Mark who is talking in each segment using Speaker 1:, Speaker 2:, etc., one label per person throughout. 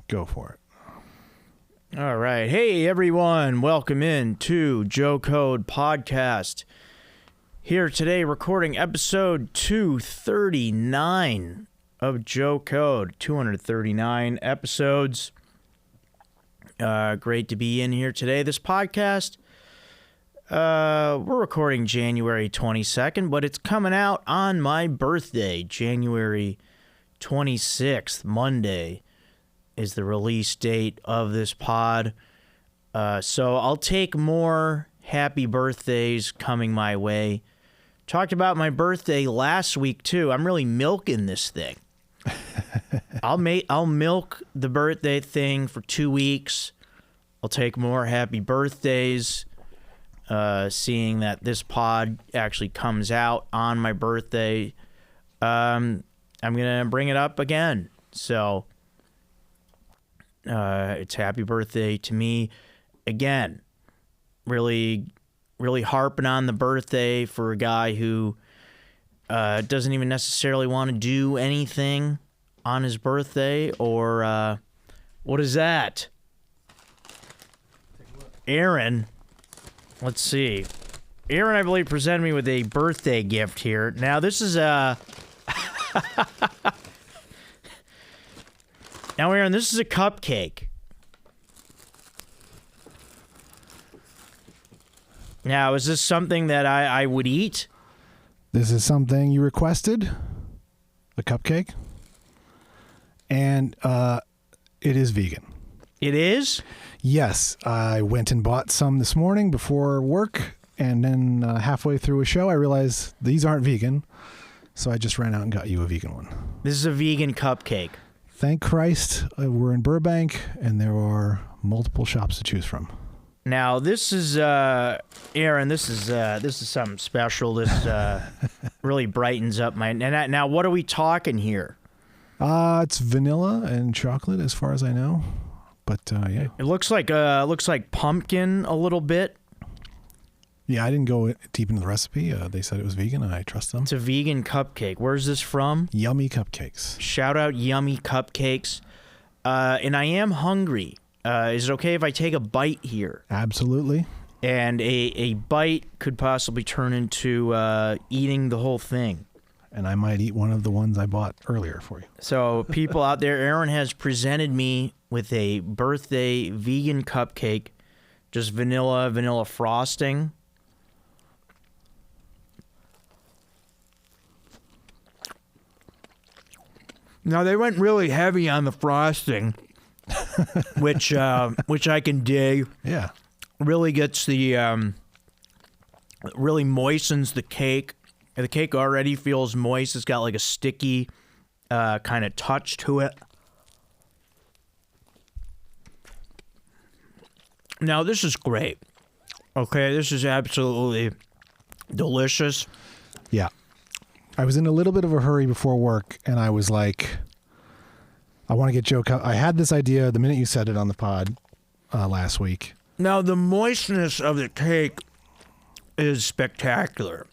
Speaker 1: Go for it.
Speaker 2: All right. Hey, everyone. Welcome in to Joe Code Podcast. Here today recording episode 239 of Joe Code. 239 episodes. Great to be in here today. This podcast, we're recording January 22nd, but it's coming out on my birthday, January 26th, Monday. Is the release date of this pod. So I'll take more happy birthdays coming my way. Talked about my birthday last week, too. I'm really milking this thing. I'll milk the birthday thing for 2 weeks. I'll take more happy birthdays, seeing that this pod actually comes out on my birthday. I'm going to bring it up again. So... it's happy birthday to me. Again, really harping on the birthday for a guy who doesn't even necessarily want to do anything on his birthday. Or what is that? Aaron, let's see. Aaron, I believe, presented me with a birthday gift here. Now, this is a... Now, Aaron, this is a cupcake. Now, is this something that I would eat?
Speaker 1: This is something you requested, a cupcake, and it is vegan.
Speaker 2: It is?
Speaker 1: Yes, I went and bought some this morning before work, and then halfway through a show, I realized these aren't vegan, so I just ran out and got you a vegan one.
Speaker 2: This is a vegan cupcake.
Speaker 1: Thank Christ, we're in Burbank, and there are multiple shops to choose from.
Speaker 2: Now, this is Aaron. This is something special. This really brightens up my. Now, what are we talking here?
Speaker 1: It's vanilla and chocolate, as far as I know. But yeah,
Speaker 2: it looks like pumpkin a little bit.
Speaker 1: Yeah, I didn't go deep into the recipe. They said it was vegan, and I trust them.
Speaker 2: It's a vegan cupcake. Where's this from?
Speaker 1: Yummy Cupcakes.
Speaker 2: Shout out Yummy Cupcakes. And I am hungry. Is it okay if I take a bite here?
Speaker 1: Absolutely.
Speaker 2: And a bite could possibly turn into eating the whole thing.
Speaker 1: And I might eat one of the ones I bought earlier for you.
Speaker 2: So people out there, Aaron has presented me with a birthday vegan cupcake. Just vanilla frosting. Now, they went really heavy on the frosting, which I can dig.
Speaker 1: Yeah.
Speaker 2: Really gets the, really moistens the cake. The cake already feels moist. It's got like a sticky kind of touch to it. Now, this is great. Okay, this is absolutely delicious.
Speaker 1: Yeah. I was in a little bit of a hurry before work, and I was like, I want to get Joe. I had this idea the minute you said it on the pod last week.
Speaker 2: Now, the moistness of the cake is spectacular.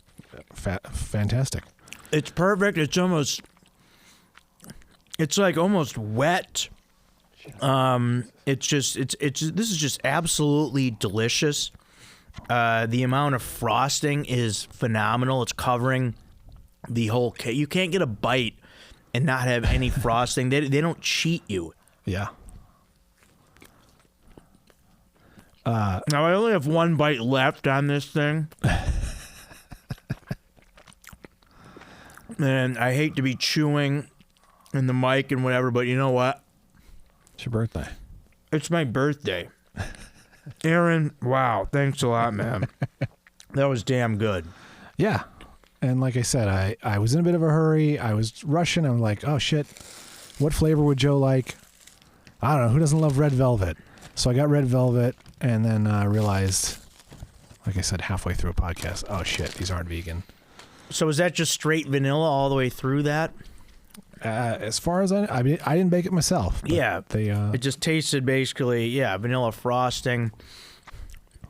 Speaker 1: Fantastic.
Speaker 2: It's perfect. It's like almost wet. This is just absolutely delicious. The amount of frosting is phenomenal. It's covering the whole cake. You can't get a bite and not have any frosting. They don't cheat you.
Speaker 1: Yeah.
Speaker 2: Now, I only have one bite left on this thing. And I hate to be chewing in the mic and whatever, but you know what?
Speaker 1: It's your birthday.
Speaker 2: It's my birthday. Aaron, wow, thanks a lot, man. That was damn good.
Speaker 1: Yeah. And like I said, I was in a bit of a hurry. I was rushing. I'm like, oh, shit. What flavor would Joe like? I don't know. Who doesn't love red velvet? So I got red velvet, and then I realized, like I said, halfway through a podcast, oh, shit, these aren't vegan.
Speaker 2: So is that just straight vanilla all the way through that?
Speaker 1: As far as I mean, I didn't bake it myself.
Speaker 2: Yeah.
Speaker 1: It
Speaker 2: just tasted basically, vanilla frosting.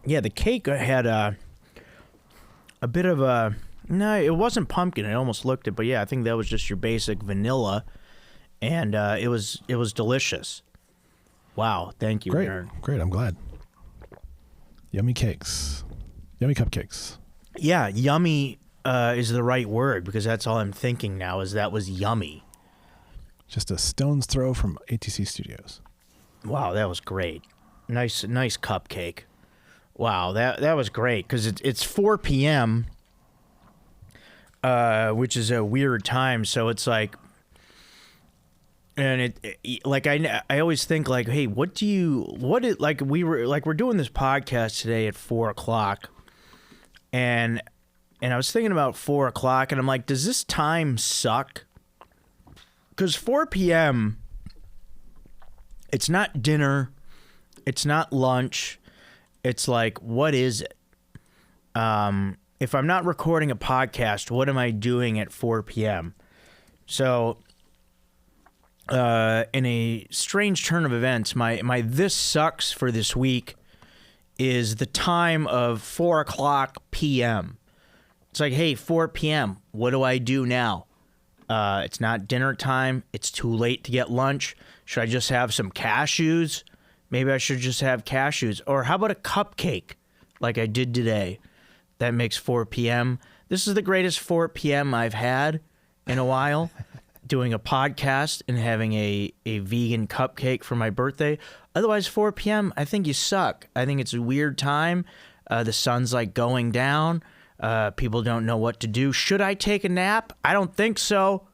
Speaker 2: Yeah, the cake had a bit of a... No, it wasn't pumpkin. It almost looked it, but yeah, I think that was just your basic vanilla, and it was delicious. Wow. Thank you,
Speaker 1: Great.
Speaker 2: Aaron.
Speaker 1: Great. I'm glad. Yummy cakes. Yummy cupcakes.
Speaker 2: Yeah, yummy is the right word because that's all I'm thinking now is that was yummy.
Speaker 1: Just a stone's throw from ATC Studios.
Speaker 2: Wow, that was great. Nice cupcake. Wow, that was great because it's 4 p.m., which is a weird time. So it's like, and I always think like, hey, we're doing this podcast today at 4 o'clock, and I was thinking about 4 o'clock, and I'm like, does this time suck? Because 4 p.m., it's not dinner, it's not lunch. It's like, what is it? If I'm not recording a podcast, what am I doing at 4 p.m.? So, in a strange turn of events, my this sucks for this week is the time of 4 o'clock p.m. It's like, hey, 4 p.m., what do I do now? It's not dinner time. It's too late to get lunch. Should I just have some cashews? Maybe I should just have cashews. Or how about a cupcake like I did today? That makes 4 p.m. This is the greatest 4 p.m. I've had in a while, doing a podcast and having a vegan cupcake for my birthday. Otherwise, 4 p.m., I think you suck. I think it's a weird time. The sun's like going down. People don't know what to do. Should I take a nap? I don't think so.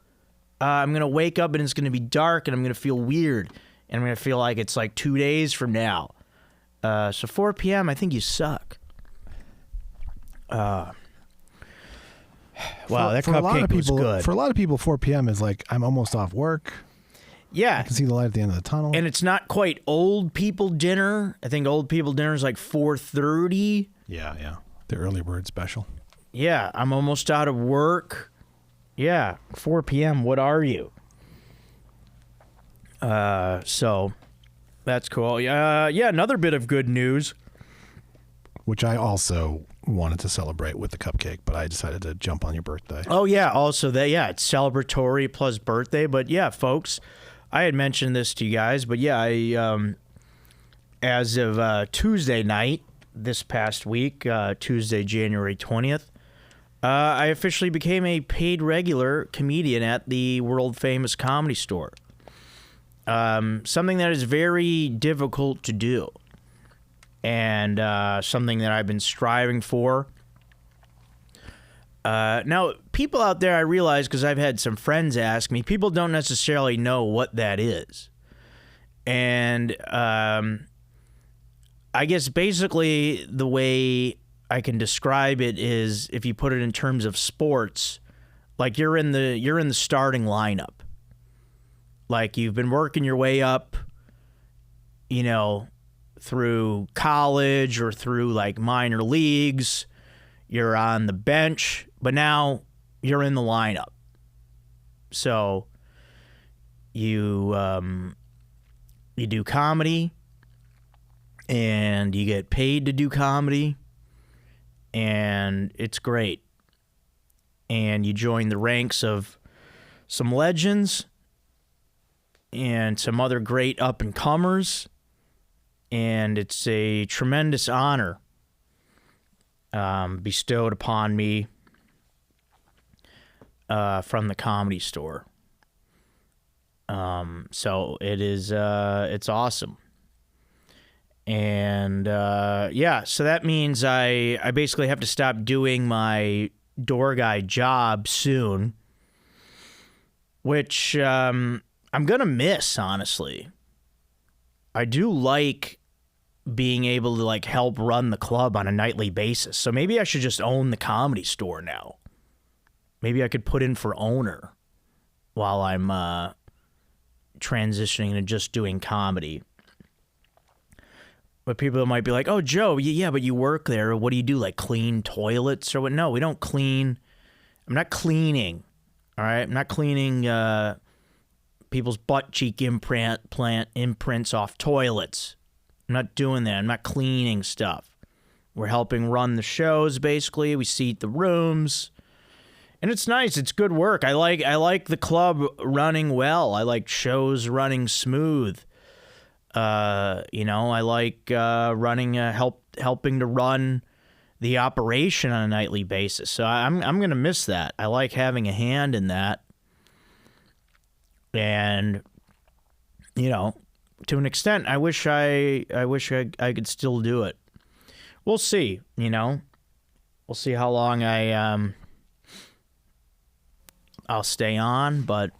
Speaker 2: I'm going to wake up and it's going to be dark and I'm going to feel weird. And I'm going to feel like it's like 2 days from now. So 4 p.m., I think you suck. Wow, that cupcake was good.
Speaker 1: For a lot of people, 4 p.m. is like, I'm almost off work.
Speaker 2: Yeah.
Speaker 1: I can see the light at the end of the tunnel.
Speaker 2: And it's not quite old people dinner. I think old people dinner is like 4:30.
Speaker 1: Yeah. The early bird special.
Speaker 2: Yeah, I'm almost out of work. Yeah, 4 p.m., what are you? So that's cool. Yeah, another bit of good news.
Speaker 1: Which I also wanted to celebrate with the cupcake, but I decided to jump on your birthday.
Speaker 2: Oh, yeah, also it's celebratory plus birthday. But yeah, folks, I had mentioned this to you guys, but yeah, I as of Tuesday night, this past week, Tuesday, January 20th, I officially became a paid regular comedian at the world-famous Comedy Store. Something that is very difficult to do, and something that I've been striving for. Now, people out there, I realize, because I've had some friends ask me, people don't necessarily know what that is. And I guess basically the way I can describe it is if you put it in terms of sports, like you're in the starting lineup. Like you've been working your way up, through college or through like minor leagues. You're on the bench, but now you're in the lineup. So you do comedy, and you get paid to do comedy, and it's great. And you join the ranks of some legends and some other great up-and-comers, and it's a tremendous honor bestowed upon me from the Comedy Store. So it is, it's awesome. And, so that means I basically have to stop doing my door guy job soon, which, I'm going to miss, honestly. I do like being able to like help run the club on a nightly basis. So maybe I should just own the Comedy Store now. Maybe I could put in for owner while I'm, transitioning to just doing comedy. But people might be like, oh, Joe, yeah, but you work there. What do you do, like clean toilets or what? No, we don't clean. I'm not cleaning, all right? I'm not cleaning people's butt cheek imprints off toilets. I'm not doing that. I'm not cleaning stuff. We're helping run the shows, basically. We seat the rooms. And it's nice. It's good work. I like the club running well. I like shows running smooth. I like helping to run the operation on a nightly basis. So I'm going to miss that. I like having a hand in that. And, to an extent, I wish I could still do it. We'll see, We'll see how long I'll stay on, but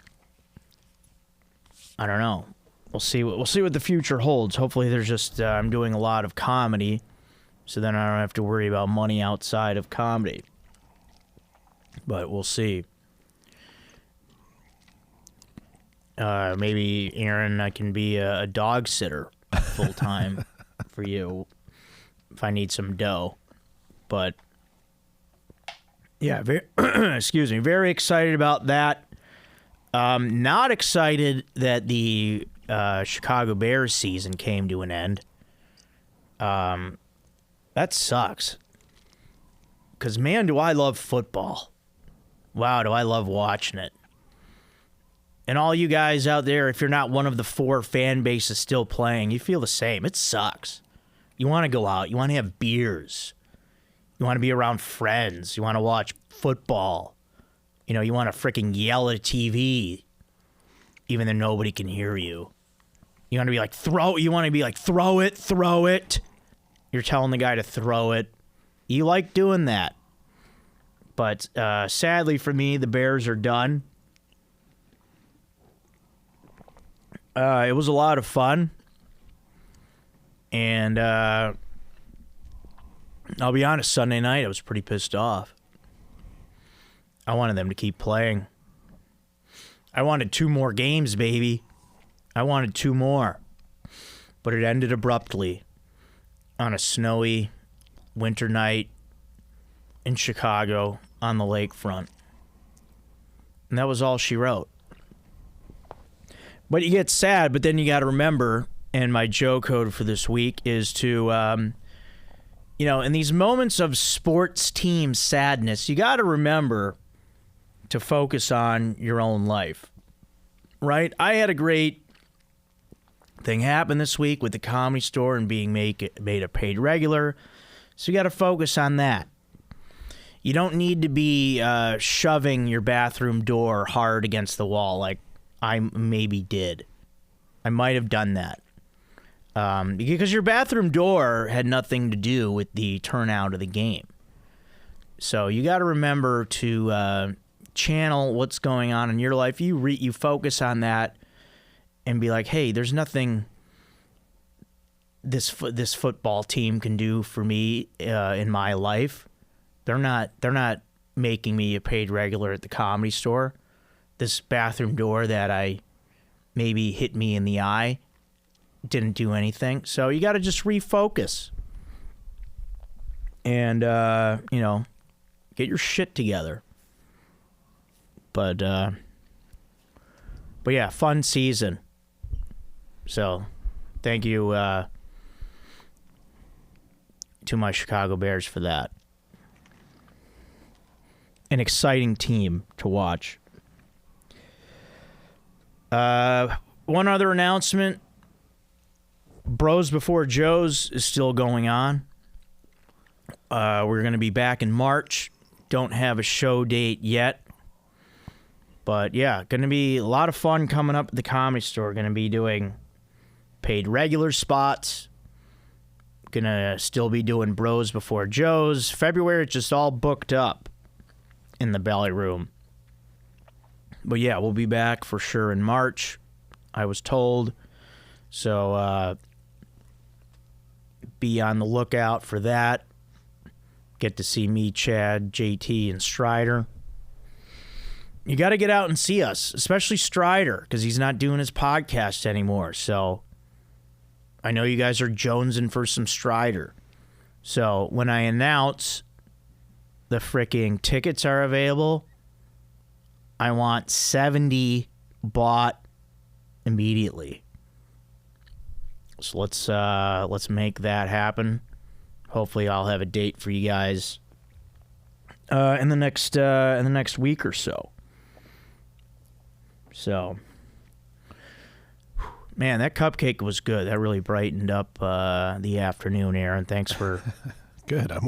Speaker 2: I don't know. We'll see what the future holds. Hopefully there's just I'm doing a lot of comedy, so then I don't have to worry about money outside of comedy. But we'll see. Maybe, Aaron, I can be a dog sitter full time for you if I need some dough. But yeah, excuse me, very excited about that. Not excited that the Chicago Bears season came to an end. That sucks. Because, man, do I love football. Wow, do I love watching it. And all you guys out there, if you're not one of the 4 fan bases still playing, you feel the same. It sucks. You want to go out. You want to have beers. You want to be around friends. You want to watch football. You want to freaking yell at a TV, even though nobody can hear you. You want to be like, throw it. You're telling the guy to throw it. You like doing that. But sadly for me, the Bears are done. It was a lot of fun. And I'll be honest, Sunday night I was pretty pissed off. I wanted them to keep playing. I wanted 2 more games, baby. I wanted 2 more. But it ended abruptly on a snowy winter night in Chicago on the lakefront. And that was all she wrote. But you get sad, but then you got to remember, and my joke code for this week is to, in these moments of sports team sadness, you got to remember to focus on your own life, right? I had a great thing happen this week with the Comedy Store and being made a paid regular, so you got to focus on that. You don't need to be shoving your bathroom door hard against the wall like I maybe did. I might have done that. Because your bathroom door had nothing to do with the turnout of the game. So you got to remember to channel what's going on in your life. You focus on that and be like, hey, there's nothing this football team can do for me in my life. They're not making me a paid regular at the Comedy Store. This bathroom door that I maybe hit me in the eye didn't do anything. So you got to just refocus and, get your shit together. But yeah, fun season. So thank you to my Chicago Bears for that. An exciting team to watch. One other announcement. Bros Before Joes is still going on. We're going to be back in March. Don't have a show date yet. But yeah, going to be a lot of fun coming up at the Comedy Store. Going to be doing paid regular spots. Going to still be doing Bros Before Joes. February, it's just all booked up in the belly room. But yeah, we'll be back for sure in March, I was told. So be on the lookout for that. Get to see me, Chad, JT, and Strider. You got to get out and see us, especially Strider, because he's not doing his podcast anymore. So I know you guys are jonesing for some Strider. So when I announce the freaking tickets are available, I want 70 bought immediately. So let's make that happen. Hopefully, I'll have a date for you guys in the next week or so. So, Man, that cupcake was good. That really brightened up the afternoon, Aaron. Thanks for...
Speaker 1: Good. I'm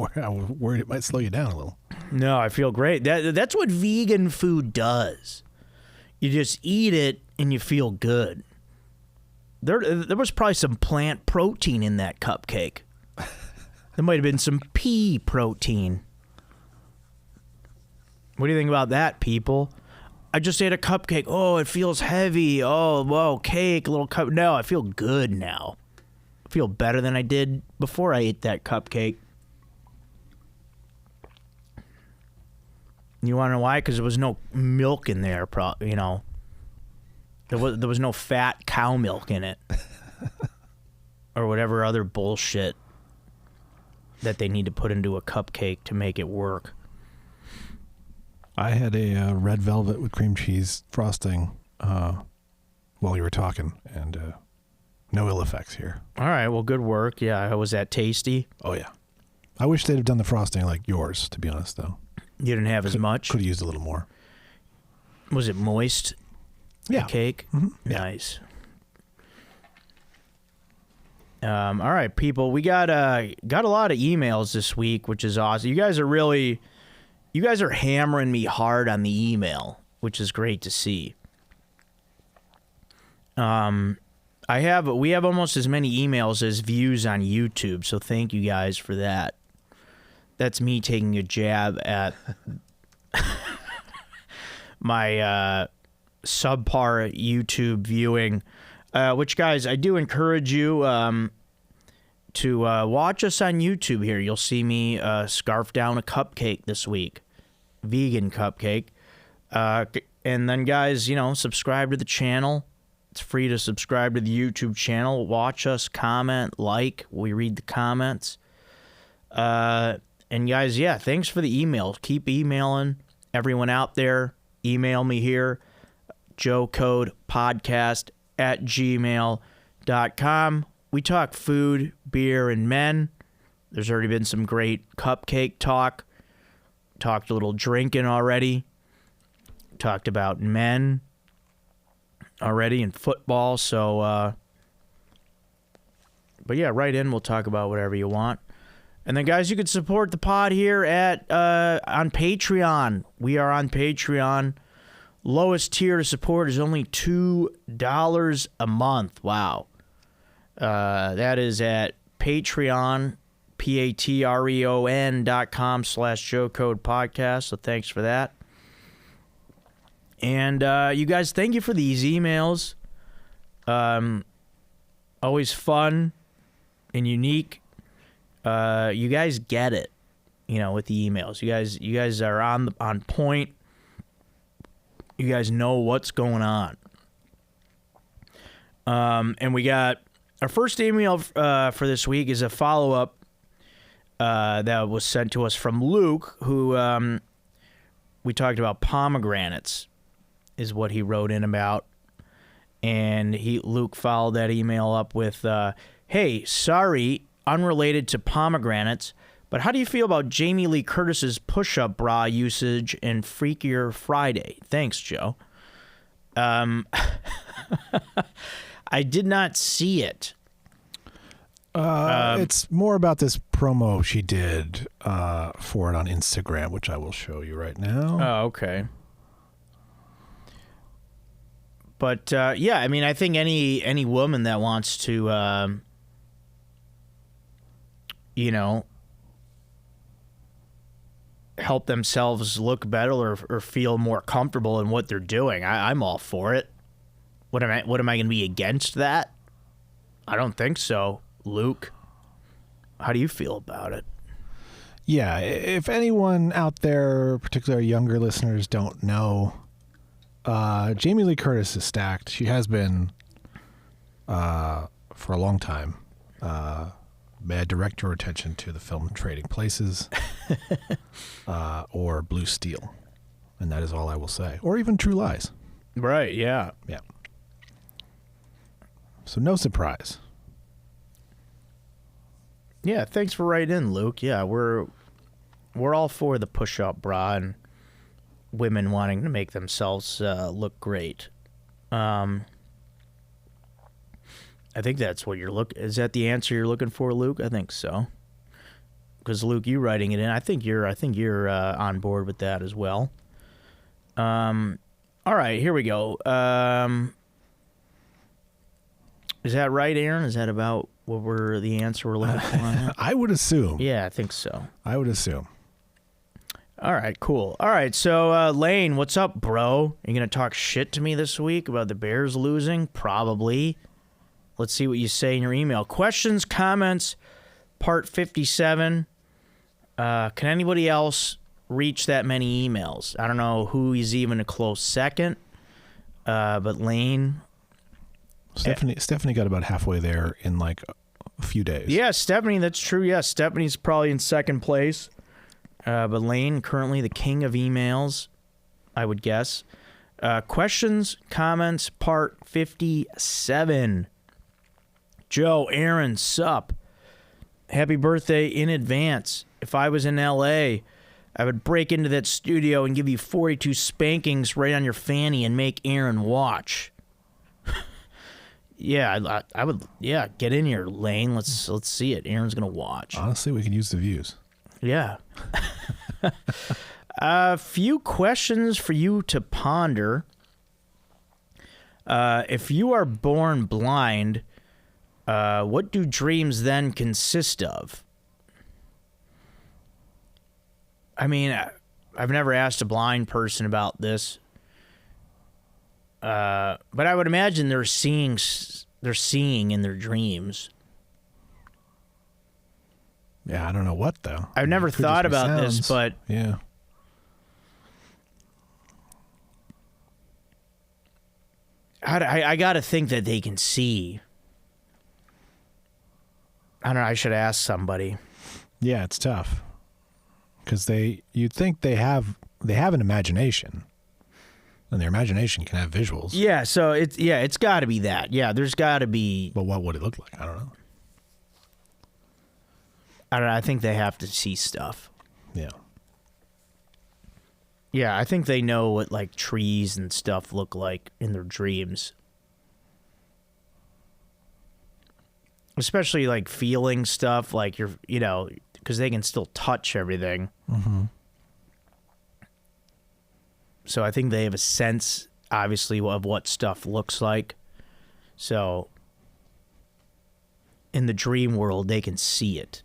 Speaker 1: worried it might slow you down a little.
Speaker 2: No, I feel great. That's what vegan food does. You just eat it and you feel good. There was probably some plant protein in that cupcake. There might have been some pea protein. What do you think about that, people? I just ate a cupcake. Oh, it feels heavy. Oh, whoa, cake, little cup. No, I feel good now. I feel better than I did before I ate that cupcake. You want to know why? Because there was no milk in there, you know. There was no fat cow milk in it. Or whatever other bullshit that they need to put into a cupcake to make it work.
Speaker 1: I had a red velvet with cream cheese frosting while you were talking, and no ill effects here.
Speaker 2: All right, well, good work. Yeah, was that tasty?
Speaker 1: Oh, yeah. I wish they'd have done the frosting like yours, to be honest, though.
Speaker 2: You didn't have as much?
Speaker 1: Could have used a little more.
Speaker 2: Was it moist?
Speaker 1: Yeah.
Speaker 2: The cake?
Speaker 1: Mm-hmm. Yeah.
Speaker 2: Nice. All right, people. We got a lot of emails this week, which is awesome. You guys are hammering me hard on the email, which is great to see. We have almost as many emails as views on YouTube, so thank you guys for that. That's me taking a jab at my subpar YouTube viewing, which, guys, I do encourage you to watch us on YouTube here. You'll see me scarf down a cupcake this week, vegan cupcake. And then, guys, subscribe to the channel. It's free to subscribe to the YouTube channel. Watch us, comment, like. We read the comments. And guys, yeah, thanks for the email. Keep emailing everyone out there. Email me here, joecodepodcast@gmail.com. We talk food, beer, and men. There's already been some great cupcake talk. Talked a little drinking already. Talked about men already and football. So, but yeah, write in. We'll talk about whatever you want. And then, guys, you can support the pod here on Patreon. We are on Patreon. Lowest tier to support is only $2 a month. Wow. That is at Patreon, patreon.com/Joe Code Podcast. So thanks for that. And you guys, thank you for these emails. Always fun and unique. You guys get it, with the emails. You guys are on point. You guys know what's going on. And we got our first email for this week is a follow-up that was sent to us from Luke, who we talked about pomegranates, is what he wrote in about. And Luke followed that email up with, hey, sorry, unrelated to pomegranates, but how do you feel about Jamie Lee Curtis's push-up bra usage in Freakier Friday? Thanks, Joe. I did not see it.
Speaker 1: It's more about this promo she did for it on Instagram, which I will show you right now.
Speaker 2: Oh, okay. But yeah, I mean, I think any woman that wants to, help themselves look better or feel more comfortable in what they're doing, I'm all for it. What am I going to be against that? I don't think so, Luke. How do you feel about it?
Speaker 1: Yeah, if anyone out there, particularly our younger listeners, don't know, Jamie Lee Curtis is stacked. She has been for a long time. May I direct your attention to the film Trading Places or Blue Steel, and that is all I will say. Or even True Lies.
Speaker 2: Right, yeah.
Speaker 1: Yeah. So no surprise.
Speaker 2: Yeah, thanks for writing in, Luke. Yeah, we're all for the push-up bra and women wanting to make themselves look great. I think that's what you're looking. Is that the answer you're looking for, Luke? I think so. Because Luke, you writing it in, I think you're on board with that as well. All right, here we go. Is that right, Aaron? Is that about the answer we're looking for on that?
Speaker 1: I would assume.
Speaker 2: Yeah, I think so.
Speaker 1: I would assume.
Speaker 2: All right, cool. All right, so Lane, what's up, bro? Are you going to talk shit to me this week about the Bears losing? Probably. Let's see what you say in your email. Questions, comments, part 57. Can anybody else reach that many emails? I don't know who is even a close second, but Lane.
Speaker 1: Stephanie got about halfway there in like a few days.
Speaker 2: Yeah, Stephanie, that's true. Yeah, Stephanie's probably in second place. But Lane, currently the king of emails, I would guess. Questions, comments, part 57. Joe, Aaron, sup. Happy birthday in advance. If I was in LA, I would break into that studio and give you 42 spankings right on your fanny and make Aaron watch. Yeah, I would. Yeah, get in here, Lane. Let's see it. Aaron's gonna watch.
Speaker 1: Honestly, we could use the views.
Speaker 2: Yeah. A few questions for you to ponder. If you are born blind, what do dreams then consist of? I mean, I've never asked a blind person about this, but I would imagine they're seeing in their dreams.
Speaker 1: Yeah, I don't know what though.
Speaker 2: I've never thought about this, but
Speaker 1: yeah.
Speaker 2: I got to think that they can see. I don't know. I should ask somebody.
Speaker 1: Yeah, it's tough because you'd think they have an imagination, and their imagination can have visuals.
Speaker 2: Yeah, so it's got to be that. Yeah, there's got to be.
Speaker 1: But what would it look like? I don't know.
Speaker 2: I think they have to see stuff.
Speaker 1: Yeah.
Speaker 2: Yeah, I think they know what like trees and stuff look like in their dreams. Especially like feeling stuff, like because they can still touch everything.
Speaker 1: Mm-hmm.
Speaker 2: So I think they have a sense, obviously, of what stuff looks like. So in the dream world, they can see it.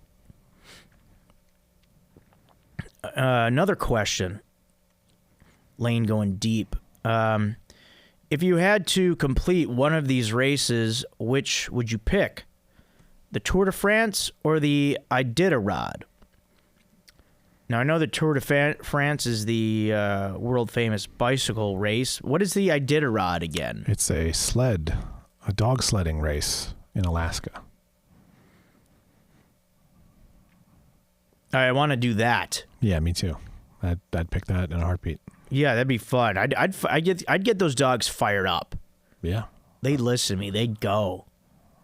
Speaker 2: Another question. Lane going deep. If you had to complete one of these races, which would you pick? The Tour de France or the Iditarod? Now, I know the Tour de France is the world-famous bicycle race. What is the Iditarod again?
Speaker 1: It's a dog sledding race in Alaska.
Speaker 2: I want to do that.
Speaker 1: Yeah, me too. I'd pick that in a heartbeat.
Speaker 2: Yeah, that'd be fun. I'd get those dogs fired up.
Speaker 1: Yeah.
Speaker 2: They'd listen to me. They'd go.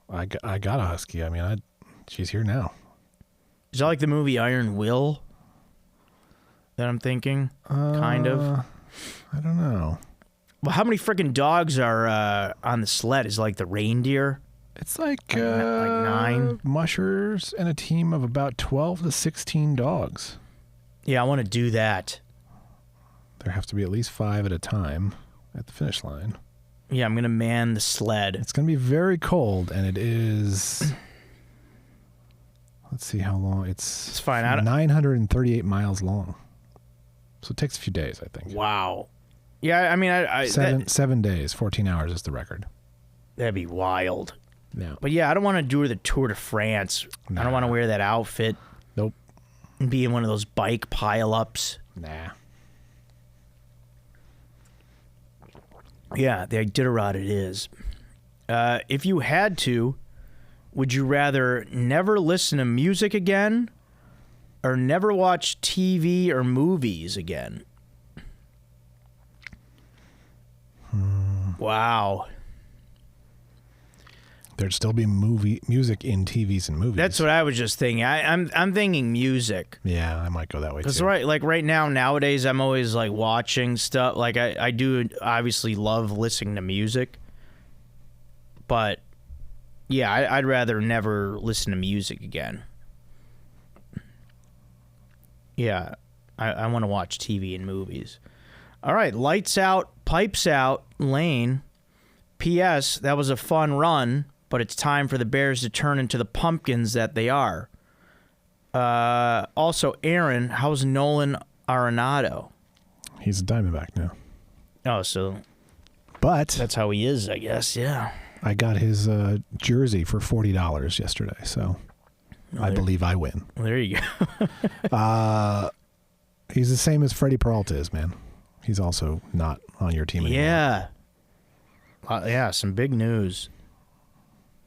Speaker 1: I got a husky. I mean, she's here now.
Speaker 2: Is that like the movie Iron Will that I'm thinking? Kind of.
Speaker 1: I don't know.
Speaker 2: Well, how many freaking dogs are on the sled? Is it like the reindeer?
Speaker 1: It's like
Speaker 2: 9
Speaker 1: mushers and a team of about 12 to 16 dogs.
Speaker 2: Yeah, I want to do that.
Speaker 1: There have to be at least 5 at a time at the finish line.
Speaker 2: Yeah, I'm going to man the sled.
Speaker 1: It's going to be very cold, and it is... Let's see how long. It's
Speaker 2: fine.
Speaker 1: 938 miles long. So it takes a few days, I think.
Speaker 2: Wow. Yeah, I mean...
Speaker 1: 7 days, 14 hours is the record.
Speaker 2: That'd be wild.
Speaker 1: Yeah.
Speaker 2: But yeah, I don't want to do the Tour de France.
Speaker 1: Nah.
Speaker 2: I don't want to wear that outfit.
Speaker 1: Nope.
Speaker 2: And be in one of those bike pile-ups.
Speaker 1: Nah.
Speaker 2: Yeah, the Iditarod it is. If you had to, would you rather never listen to music again or never watch TV or movies again? Wow.
Speaker 1: There'd still be music in TVs and movies.
Speaker 2: That's what I was just thinking. I'm thinking music.
Speaker 1: Yeah, I might go that way too.
Speaker 2: Because right now, nowadays, I'm always like watching stuff. Like I do obviously love listening to music, but Yeah, I'd rather never listen to music again. Yeah, I want to watch TV and movies. All right, lights out, pipes out, Lane. P.S. That was a fun run, but it's time for the Bears to turn into the pumpkins that they are. Also, Aaron, how's Nolan Arenado?
Speaker 1: He's a Diamondback now.
Speaker 2: Oh, so
Speaker 1: But
Speaker 2: that's how he is, I guess, yeah.
Speaker 1: I got his jersey for $40 yesterday, so I believe I win.
Speaker 2: Well, there you go.
Speaker 1: He's the same as Freddie Peralta is, man. He's also not on your team anymore.
Speaker 2: Yeah. Yeah, some big news.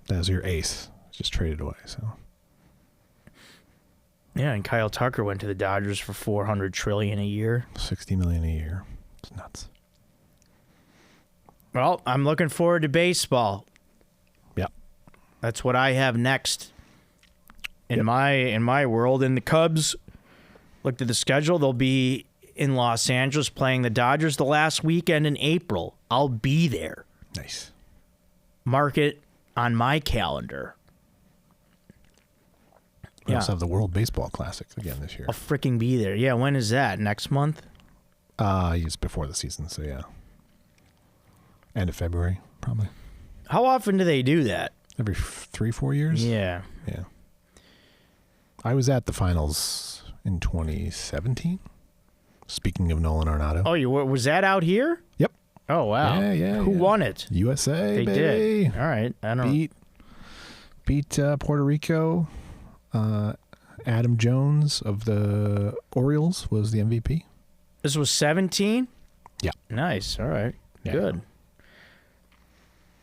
Speaker 1: That was your ace. Just traded away, so.
Speaker 2: Yeah, and Kyle Tucker went to the Dodgers for $400 trillion a year.
Speaker 1: $60 million a year. It's nuts.
Speaker 2: Well, I'm looking forward to baseball.
Speaker 1: Yep.
Speaker 2: That's what I have next in my world. And the Cubs, looked at the schedule. They'll be in Los Angeles playing the Dodgers the last weekend in April. I'll be there.
Speaker 1: Nice.
Speaker 2: Mark it on my calendar.
Speaker 1: We also have the World Baseball Classic again this year.
Speaker 2: I'll freaking be there. Yeah, when is that? Next month?
Speaker 1: It's before the season, so yeah. End of February, probably.
Speaker 2: How often do they do that?
Speaker 1: Every 3-4 years?
Speaker 2: Yeah.
Speaker 1: Yeah. I was at the finals in 2017. Speaking of Nolan Arenado.
Speaker 2: Oh, was that out here?
Speaker 1: Yep.
Speaker 2: Oh, wow.
Speaker 1: Yeah.
Speaker 2: Who won it?
Speaker 1: USA,
Speaker 2: They
Speaker 1: baby.
Speaker 2: did. All right. I don't
Speaker 1: Beat Puerto Rico. Adam Jones of the Orioles was the MVP.
Speaker 2: This was 17?
Speaker 1: Yeah.
Speaker 2: Nice. All right.
Speaker 1: Yeah.
Speaker 2: Good.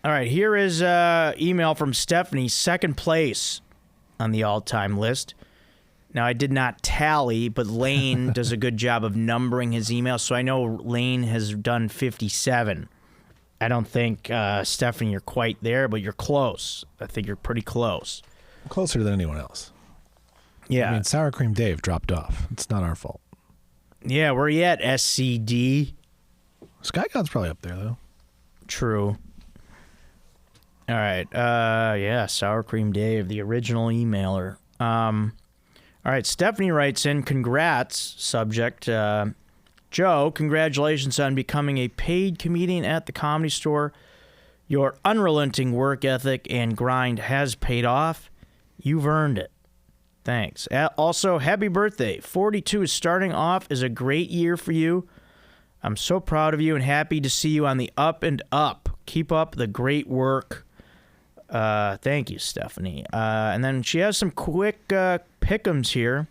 Speaker 2: All right. Here is email from Stephanie, second place on the all-time list. Now, I did not tally, but Lane does a good job of numbering his emails, so I know Lane has done 57. I don't think, Stephanie, you're quite there, but you're close. I think you're pretty close.
Speaker 1: Closer than anyone else.
Speaker 2: Yeah.
Speaker 1: I mean, Sour Cream Dave dropped off. It's not our fault.
Speaker 2: Yeah, where you at, SCD?
Speaker 1: Sky God's probably up there, though.
Speaker 2: True. All right. Yeah, Sour Cream Dave, the original emailer. All right, Stephanie writes in, congrats, subject, Joe, congratulations on becoming a paid comedian at the Comedy Store. Your unrelenting work ethic and grind has paid off. You've earned it. Thanks. Also, happy birthday. 42 is starting off as a great year for you. I'm so proud of you and happy to see you on the up and up. Keep up the great work. Thank you, Stephanie. And then she has some quick pick'ems here.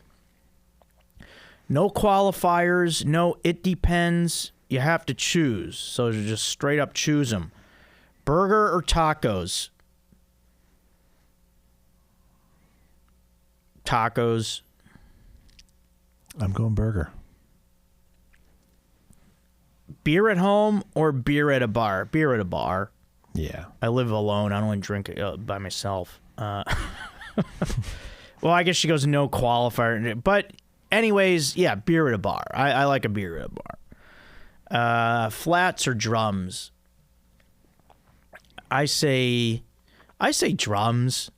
Speaker 2: No qualifiers, no it depends. You have to choose. So just straight up choose them. Burger or tacos? Tacos.
Speaker 1: I'm going burger.
Speaker 2: Beer at home or beer at a bar? Beer at a bar.
Speaker 1: Yeah.
Speaker 2: I live alone. I don't want to drink it by myself. Well, I guess she goes no qualifier. But anyways, yeah, beer at a bar. I like a beer at a bar. Flats or drums? I say drums.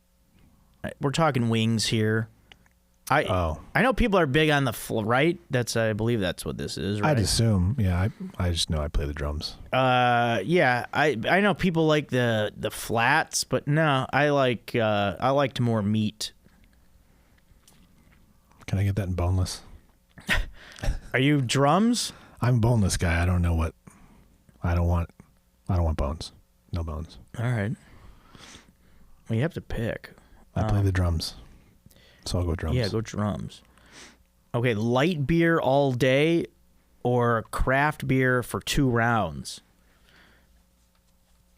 Speaker 2: We're talking wings here. I know people are big on the right. I believe that's what this is, right?
Speaker 1: I'd assume. Yeah, I just know I play the drums.
Speaker 2: Yeah, I know people like the flats, but no, I liked more meat.
Speaker 1: Can I get that in boneless?
Speaker 2: Are you drums?
Speaker 1: I'm a boneless guy. I don't know what. I don't want bones. No bones.
Speaker 2: All right. Well, you have to pick.
Speaker 1: I play the drums. So I'll go drums.
Speaker 2: Yeah, go drums. Okay, light beer all day or craft beer for 2 rounds?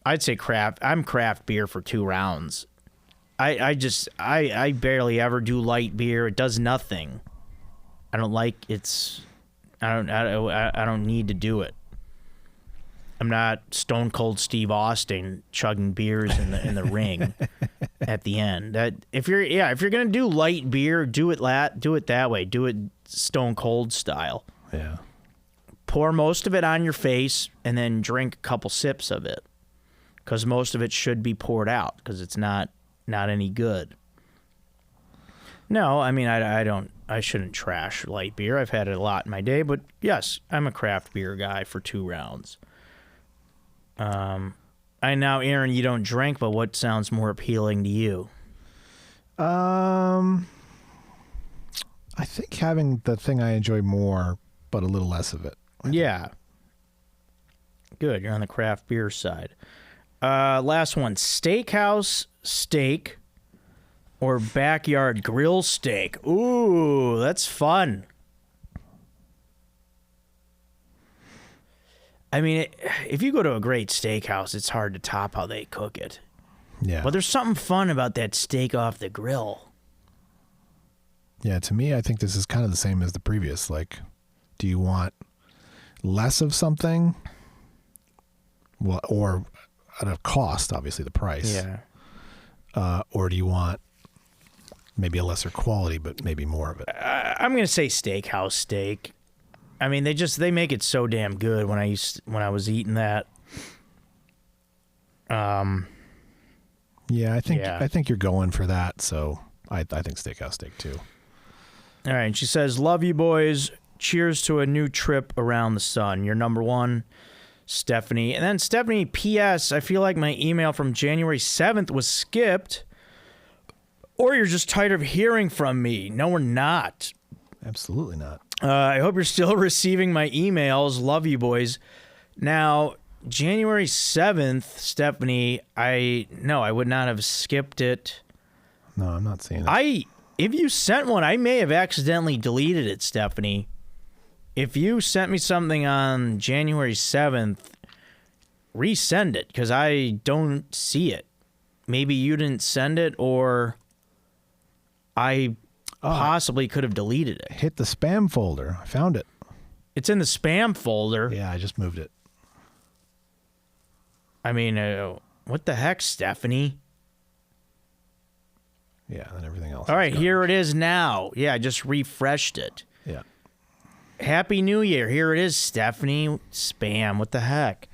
Speaker 2: I'd say craft. I'm craft beer for 2 rounds. I barely ever do light beer. It does nothing. I don't like it's. I don't need to do it. I'm not Stone Cold Steve Austin chugging beers in the ring at the end. If you're gonna do light beer, do it that way. Do it Stone Cold style.
Speaker 1: Yeah.
Speaker 2: Pour most of it on your face and then drink a couple sips of it, because most of it should be poured out because it's not not any good. No, I mean, I shouldn't trash light beer. I've had it a lot in my day, but yes, I'm a craft beer guy for 2 rounds. I know, Aaron, you don't drink, but what sounds more appealing to you?
Speaker 1: I think having the thing I enjoy more, but a little less of it.
Speaker 2: Yeah. Good, you're on the craft beer side. Last one, steakhouse steak or backyard grill steak. Ooh, that's fun. I mean, if you go to a great steakhouse, it's hard to top how they cook it.
Speaker 1: Yeah.
Speaker 2: But there's something fun about that steak off the grill.
Speaker 1: Yeah, to me, I think this is kind of the same as the previous. Like, do you want less of something? Well, or at a cost, obviously the price.
Speaker 2: Yeah.
Speaker 1: Or do you want maybe a lesser quality, but maybe more of it?
Speaker 2: I'm going to say steakhouse steak. I mean, they make it so damn good when I was eating that.
Speaker 1: Yeah, I think you're going for that, so I think steakhouse steak too.
Speaker 2: All right, she says, "Love you boys. Cheers to a new trip around the sun." You're number 1, Stephanie. And then Stephanie, P.S. I feel like my email from January 7th was skipped, or you're just tired of hearing from me. No, we're not.
Speaker 1: Absolutely not.
Speaker 2: I hope you're still receiving my emails. Love you, boys. Now, January 7th, Stephanie, I would not have skipped it.
Speaker 1: No, I'm not seeing it.
Speaker 2: If you sent one, I may have accidentally deleted it, Stephanie. If you sent me something on January 7th, resend it, because I don't see it. Maybe you didn't send it, or I possibly could have deleted it.
Speaker 1: Hit the spam folder. I found it.
Speaker 2: It's in the spam folder.
Speaker 1: Yeah, I just moved it.
Speaker 2: I mean, what the heck, Stephanie?
Speaker 1: Yeah, and everything else.
Speaker 2: All right, here it is now. Yeah, I just refreshed it.
Speaker 1: Yeah.
Speaker 2: Happy New Year. Here it is, Stephanie. Spam. What the heck?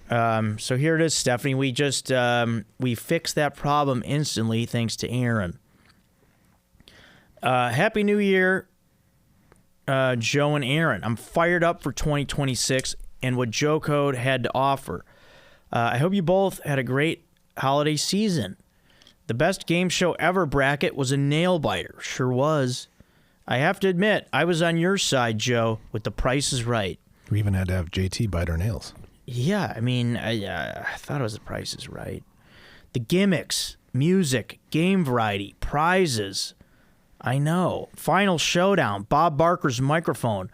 Speaker 2: So here it is, Stephanie. We just we fixed that problem instantly thanks to Aaron. Happy New Year, Joe and Aaron. I'm fired up for 2026 and what Joe Code had to offer. I hope you both had a great holiday season. The best game show ever bracket was a nail biter. Sure was. I have to admit, I was on your side, Joe, with The Price is Right.
Speaker 1: We even had to have JT bite our nails.
Speaker 2: Yeah, I mean, I thought it was The Price is Right. The gimmicks, music, game variety, prizes. I know. Final showdown, Bob Barker's microphone.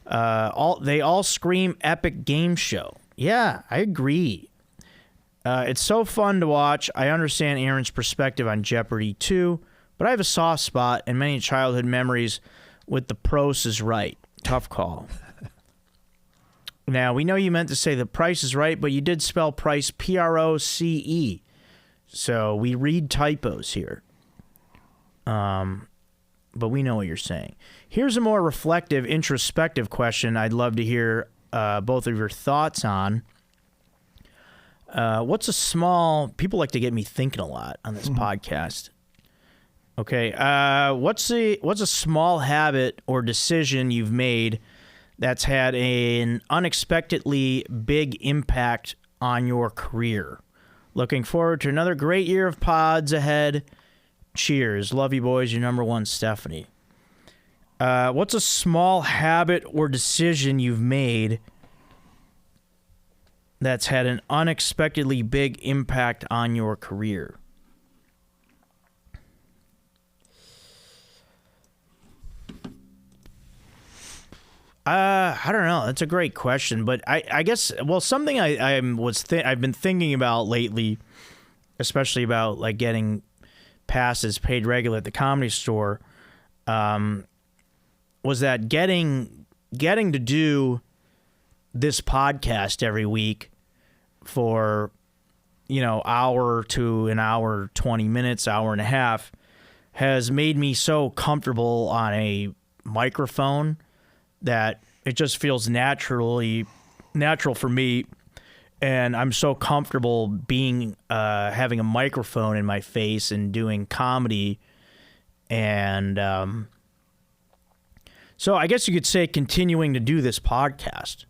Speaker 2: They all scream epic game show. Yeah, I agree. It's so fun to watch. I understand Aaron's perspective on Jeopardy too, but I have a soft spot and many childhood memories with The Price is Right. Tough call. Now, we know you meant to say The Price is Right, but you did spell price P-R-O-C-E. So we read typos here. But we know what you're saying. Here's a more reflective, introspective question I'd love to hear both of your thoughts on. What's a small... People like to get me thinking a lot on this podcast. Okay, what's a small habit or decision you've made that's had an unexpectedly big impact on your career? Looking forward to another great year of pods ahead. Cheers. Love you, boys. Your number 1, Stephanie. What's a small habit or decision you've made that's had an unexpectedly big impact on your career? I don't know. That's a great question, but I guess, well, something I've been thinking about lately, especially about like getting passes paid regular at the Comedy Store, was that getting to do this podcast every week for, hour to an hour, 20 minutes, hour and a half has made me so comfortable on a microphone that it just feels natural for me. And I'm so comfortable being having a microphone in my face and doing comedy. And so I guess you could say continuing to do this podcast,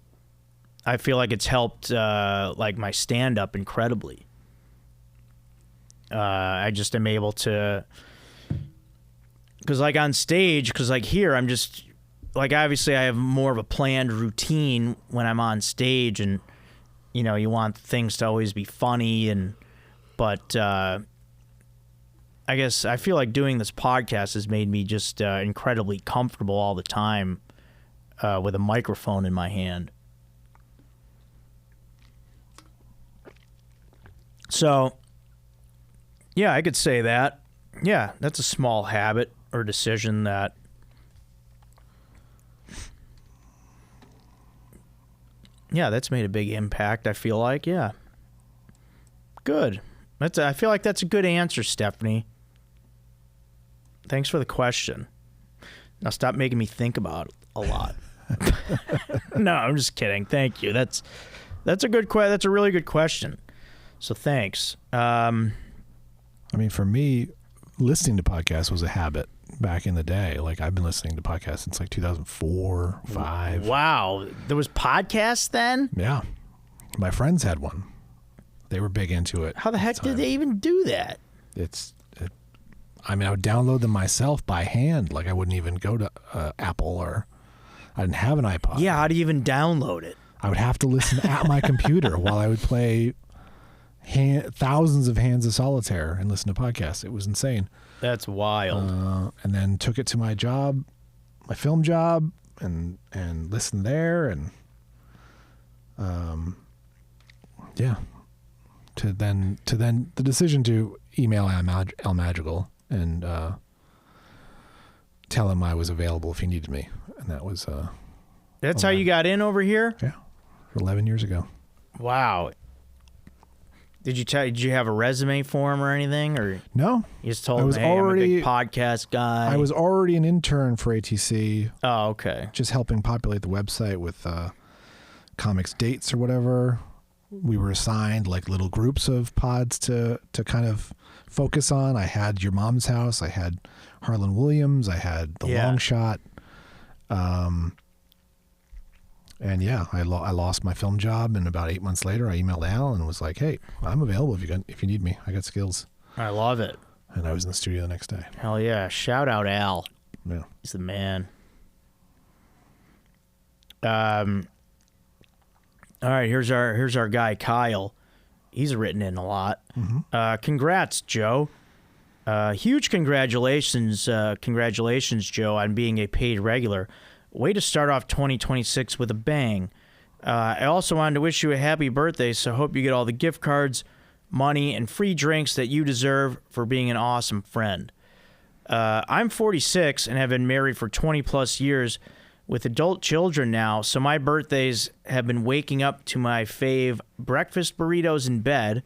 Speaker 2: I feel like it's helped like my stand-up incredibly. I just am able to, because like on stage, because like here I'm just like, obviously I have more of a planned routine when I'm on stage, and you know, you want things to always be funny, but I guess I feel like doing this podcast has made me just incredibly comfortable all the time with a microphone in my hand. So, yeah, I could say that. Yeah, that's a small habit or decision that that's made a big impact, I feel like. Yeah. Good. I feel like that's a good answer, Stephanie. Thanks for the question. Now stop making me think about it a lot. No, I'm just kidding. Thank you. That's a good that's a really good question. So thanks.
Speaker 1: I mean, for me, listening to podcasts was a habit back in the day. Like, I've been listening to podcasts since like 2004, 5.
Speaker 2: Wow. There was podcasts then?
Speaker 1: Yeah. My friends had one. They were big into it.
Speaker 2: How the heck did they even do that?
Speaker 1: I mean, I would download them myself by hand. Like, I wouldn't even go to Apple, or I didn't have an iPod.
Speaker 2: Yeah, how do you even download it?
Speaker 1: I would have to listen at my computer while I would play thousands of hands of solitaire and listen to podcasts. It was insane.
Speaker 2: That's wild.
Speaker 1: And then took it to my job, my film job, and listened there, and yeah. To then the decision to email Al Madrigal and tell him I was available if he needed me, and that was
Speaker 2: that's how you got in over here?
Speaker 1: Yeah, 11 years ago.
Speaker 2: Wow. Did you have a resume for him or anything, or
Speaker 1: no?
Speaker 2: You just told him, hey, I'm a big podcast guy.
Speaker 1: I was already an intern for ATC.
Speaker 2: Oh, okay.
Speaker 1: Just helping populate the website with comics dates or whatever. We were assigned like little groups of pods to kind of focus on. I had Your Mom's House. I had Harlan Williams. I had The Long Shot. And yeah, I lost my film job, and about 8 months later, I emailed Al and was like, "Hey, I'm available if you need me. I got skills."
Speaker 2: I love it.
Speaker 1: And I was in the studio the next day.
Speaker 2: Hell yeah! Shout out Al.
Speaker 1: Yeah,
Speaker 2: he's the man. All right, here's our guy Kyle. He's written in a lot.
Speaker 1: Mm-hmm.
Speaker 2: Congrats, Joe. Huge congratulations, Joe, on being a paid regular. Way to start off 2026 with a bang. I also wanted to wish you a happy birthday, so hope you get all the gift cards, money, and free drinks that you deserve for being an awesome friend. I'm 46 and have been married for 20 plus years with adult children now, so my birthdays have been waking up to my fave breakfast burritos in bed.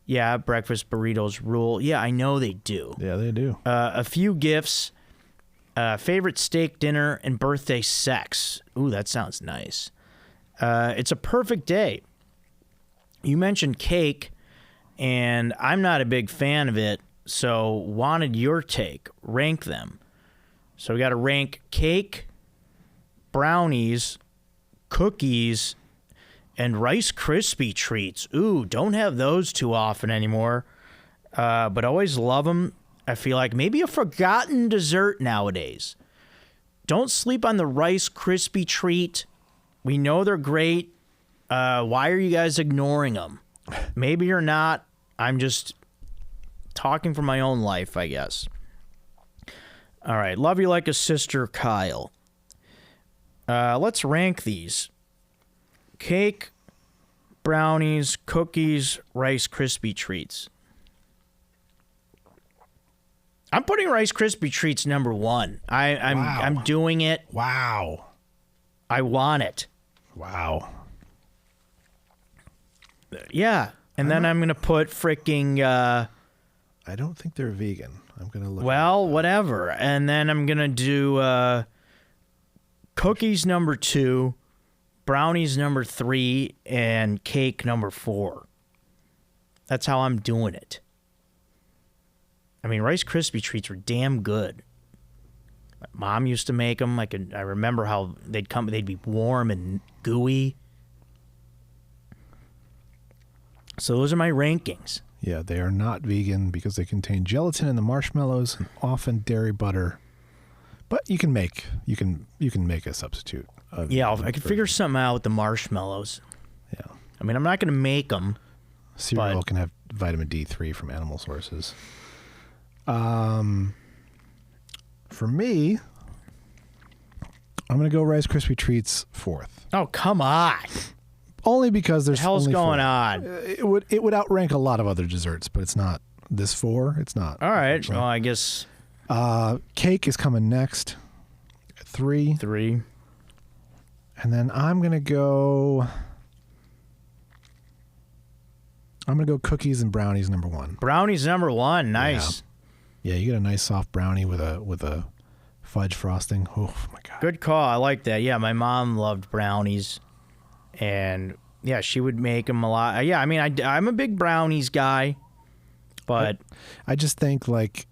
Speaker 2: Yeah, breakfast burritos rule. Yeah, I know they do.
Speaker 1: Yeah, they do.
Speaker 2: A few gifts, favorite steak dinner, and birthday sex. Ooh, that sounds nice. It's a perfect day. You mentioned cake, and I'm not a big fan of it, so wanted your take. Rank them. So we got to rank cake, brownies, cookies, and Rice Krispie treats. Ooh, don't have those too often anymore, but always love them. I feel like maybe a forgotten dessert nowadays. Don't sleep on the Rice Krispie treat. We know they're great. Why are you guys ignoring them? Maybe you're not. I'm just talking from my own life, I guess. All right. Love you like a sister, Kyle. Let's rank these. Cake, brownies, cookies, Rice Krispie treats. I'm putting Rice Krispie treats number one. I'm doing it.
Speaker 1: Wow.
Speaker 2: I want it.
Speaker 1: Wow.
Speaker 2: Yeah. And then I'm going to put freaking...
Speaker 1: I don't think they're vegan. I'm going to look...
Speaker 2: Well, whatever. And then I'm going to do cookies number 2, brownies number 3, and cake number 4. That's how I'm doing it. I mean, Rice Krispie treats were damn good. My mom used to make them. I remember how they'd be warm and gooey. So those are my rankings.
Speaker 1: Yeah, they are not vegan because they contain gelatin in the marshmallows and often dairy butter. But you can make a substitute.
Speaker 2: Yeah, I could figure something out with the marshmallows.
Speaker 1: Yeah.
Speaker 2: I mean, I'm not going to make them.
Speaker 1: Cereal can have vitamin D3 from animal sources. For me, I'm going to go Rice Krispie Treats 4th.
Speaker 2: Oh, come on.
Speaker 1: Only because there's
Speaker 2: What the hell's
Speaker 1: only
Speaker 2: going
Speaker 1: 4.
Speaker 2: on?
Speaker 1: It would outrank a lot of other desserts, but it's not this 4. It's not.
Speaker 2: All right. Well, I guess
Speaker 1: cake is coming next. 3.
Speaker 2: 3.
Speaker 1: And then I'm gonna go cookies and brownies number 1.
Speaker 2: Brownies number 1. Nice.
Speaker 1: Yeah, you get a nice soft brownie with a fudge frosting. Oh my god.
Speaker 2: Good call. I like that. Yeah, my mom loved brownies, and yeah, she would make them a lot. Yeah, I mean, I'm a big brownies guy, but
Speaker 1: I just think like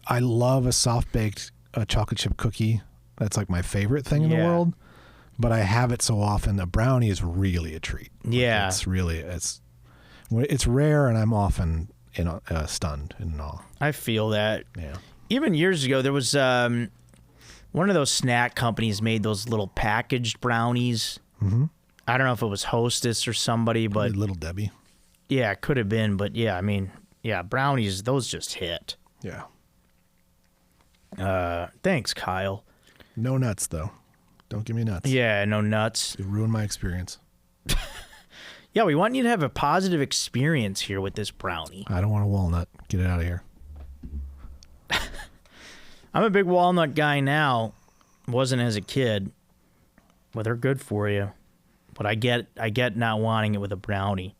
Speaker 1: I love a soft baked chocolate chip cookie. That's like my favorite thing in the world. But I have it so often. A brownie is really a treat.
Speaker 2: Yeah,
Speaker 1: it's rare, and I'm often stunned in awe.
Speaker 2: I feel that.
Speaker 1: Yeah.
Speaker 2: Even years ago, there was one of those snack companies made those little packaged brownies.
Speaker 1: Mm-hmm.
Speaker 2: I don't know if it was Hostess or somebody, but
Speaker 1: Little Debbie.
Speaker 2: Yeah, it could have been. But yeah, I mean, yeah, brownies, those just hit.
Speaker 1: Yeah.
Speaker 2: Thanks, Kyle.
Speaker 1: No nuts, though. Don't give me nuts.
Speaker 2: Yeah, no nuts.
Speaker 1: You ruined my experience.
Speaker 2: Yeah, we want you to have a positive experience here with this brownie.
Speaker 1: I don't want a walnut. Get it out of here.
Speaker 2: I'm a big walnut guy now. Wasn't as a kid. Well, they're good for you. But I get not wanting it with a brownie.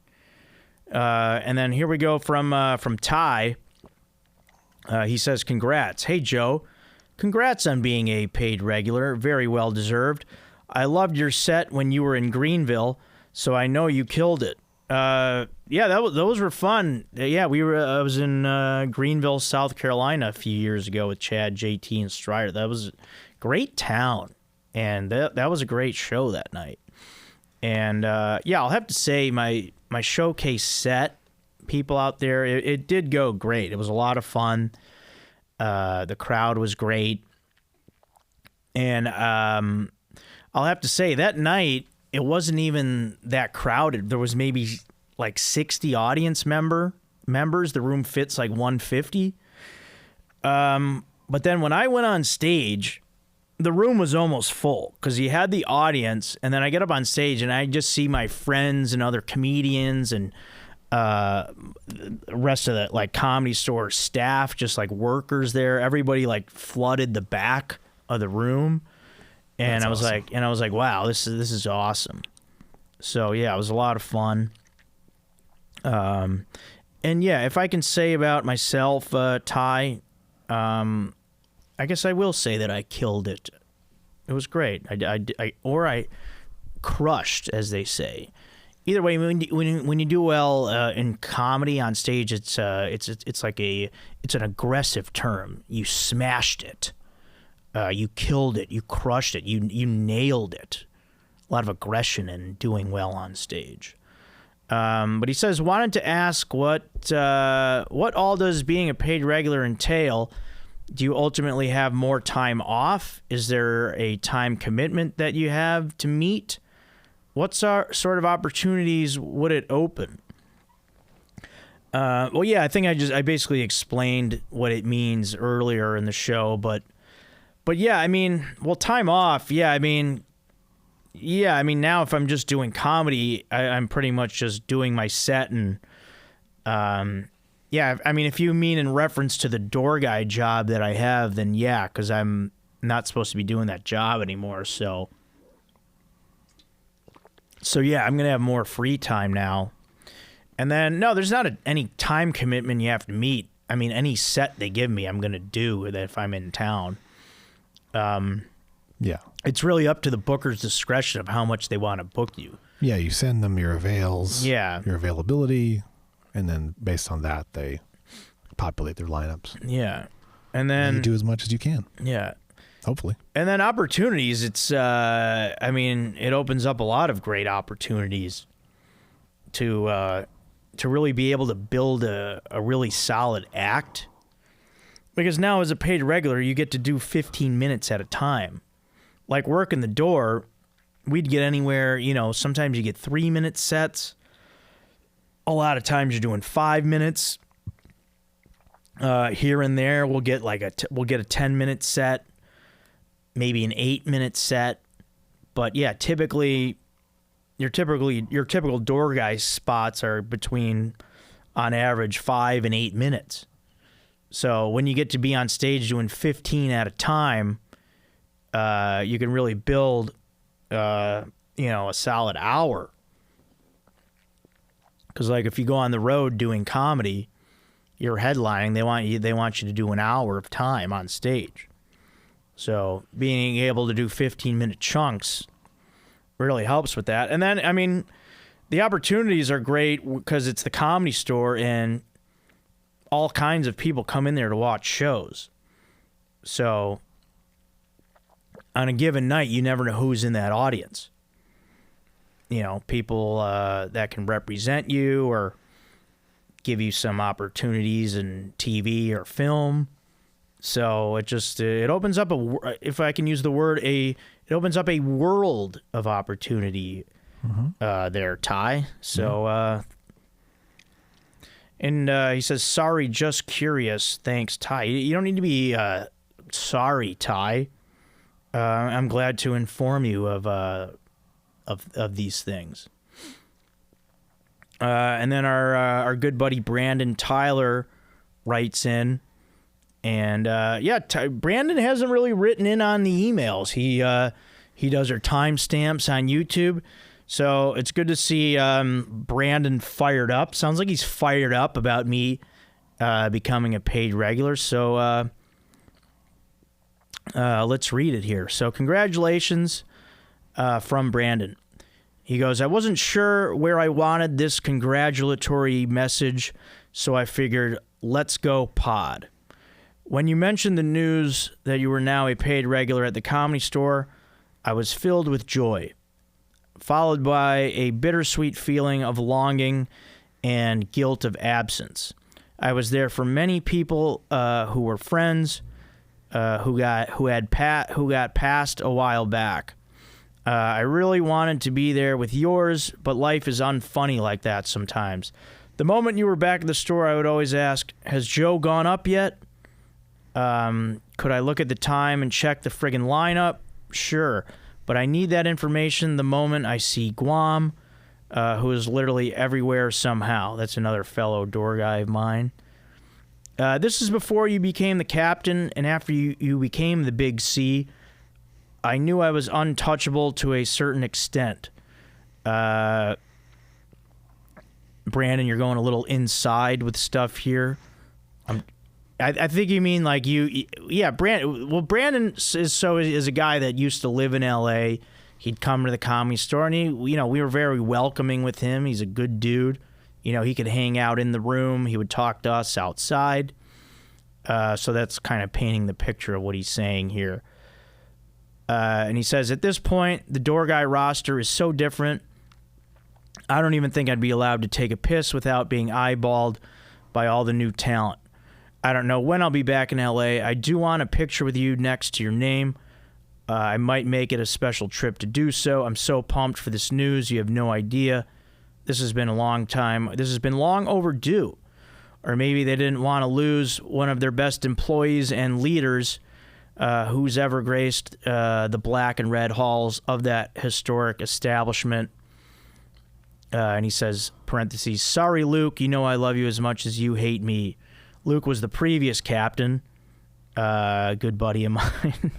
Speaker 2: And then here we go from Ty. He says, congrats. Hey, Joe. Congrats on being a paid regular. Very well deserved. I loved your set when you were in Greenville, so I know you killed it. Yeah, those were fun. Yeah, I was in Greenville, South Carolina a few years ago with Chad, JT, and Strider. That was a great town, and that was a great show that night. And yeah, I'll have to say my showcase set, people out there, it did go great. It was a lot of fun. The crowd was great. And I'll have to say that night, it wasn't even that crowded. There was maybe like 60 audience members. The room fits like 150. But then when I went on stage, the room was almost full because you had the audience, and then I get up on stage and I just see my friends and other comedians and the rest of the like Comedy Store staff, just like workers there. Everybody like flooded the back of the room, and I was like, wow, this is awesome. So yeah, it was a lot of fun. And yeah, if I can say about myself, Ty, I guess I will say that I killed it. It was great. I crushed, as they say. Either way, when you do well in comedy on stage, it's an aggressive term. You smashed it. You killed it. You crushed it. You nailed it. A lot of aggression and doing well on stage. But he says, wanted to ask what all does being a paid regular entail? Do you ultimately have more time off? Is there a time commitment that you have to meet? What sort of opportunities would it open? Well, yeah, I think I basically explained what it means earlier in the show, but yeah, I mean, well, time off, yeah, I mean, now if I'm just doing comedy, I'm pretty much just doing my set and, yeah, I mean, if you mean in reference to the door guy job that I have, then yeah, because I'm not supposed to be doing that job anymore, so yeah, I'm going to have more free time now. And then, no, there's not any time commitment you have to meet. I mean, any set they give me, I'm going to do if I'm in town.
Speaker 1: Yeah.
Speaker 2: it's really up to the booker's discretion of how much they want to book you.
Speaker 1: Yeah, you send them your avails,
Speaker 2: Yeah.
Speaker 1: your availability, and then based on that, they populate their lineups.
Speaker 2: Yeah. And then
Speaker 1: you do as much as you can.
Speaker 2: Yeah.
Speaker 1: Hopefully.
Speaker 2: And then opportunities, it's I mean, it opens up a lot of great opportunities to really be able to build a really solid act. Because now as a paid regular, you get to do 15 minutes at a time. Like working the door, we'd get anywhere, sometimes you get 3-minute sets. A lot of times you're doing 5 minutes. Here and there, we'll get we'll get a 10-minute set, maybe an 8-minute set. But yeah, typically your typical door guy spots are between, on average, 5 and 8 minutes. So when you get to be on stage doing 15 at a time, you can really build, a solid hour. Because like if you go on the road doing comedy, you're headlining. They want you to do an hour of time on stage. So being able to do 15-minute chunks really helps with that. And then, I mean, the opportunities are great because it's the Comedy Store and all kinds of people come in there to watch shows. So on a given night, you never know who's in that audience. People that can represent you or give you some opportunities in TV or film. So it opens up if I can use the word, it opens up a world of opportunity there, Ty. So, and he says, sorry, just curious. Thanks, Ty. You don't need to be sorry, Ty. I'm glad to inform you of these things. And then our good buddy Brandon Tyler writes in, and Brandon hasn't really written in on the emails. He does our timestamps on YouTube, so it's good to see Brandon fired up. Sounds like he's fired up about me becoming a paid regular. So let's read it here. So congratulations from Brandon. He goes, I wasn't sure where I wanted this congratulatory message, so I figured, let's go pod. When you mentioned the news that you were now a paid regular at the Comedy Store, I was filled with joy, followed by a bittersweet feeling of longing and guilt of absence. I was there for many people who were friends who got passed a while back. I really wanted to be there with yours, but life is unfunny like that sometimes. The moment you were back at the store, I would always ask, has Joe gone up yet? Could I look at the time and check the friggin' lineup? Sure, but I need that information the moment I see Guam, who is literally everywhere somehow. That's another fellow door guy of mine. This is before you became the captain, and after you became the Big C. I knew I was untouchable to a certain extent. Brandon, you're going a little inside with stuff here. I think you mean like you. Yeah, Brandon. Well, Brandon is a guy that used to live in L.A. He'd come to the Comedy Store, and we were very welcoming with him. He's a good dude. He could hang out in the room. He would talk to us outside. So that's kind of painting the picture of what he's saying here. And he says, at this point, the door guy roster is so different, I don't even think I'd be allowed to take a piss without being eyeballed by all the new talent. I don't know when I'll be back in L.A. I do want a picture with you next to your name. I might make it a special trip to do so. I'm so pumped for this news. You have no idea. This has been a long time. This has been long overdue. Or maybe they didn't want to lose one of their best employees and leaders who's ever graced the black and red halls of that historic establishment. And he says, parentheses, sorry, Luke, I love you as much as you hate me. Luke was the previous captain, good buddy of mine.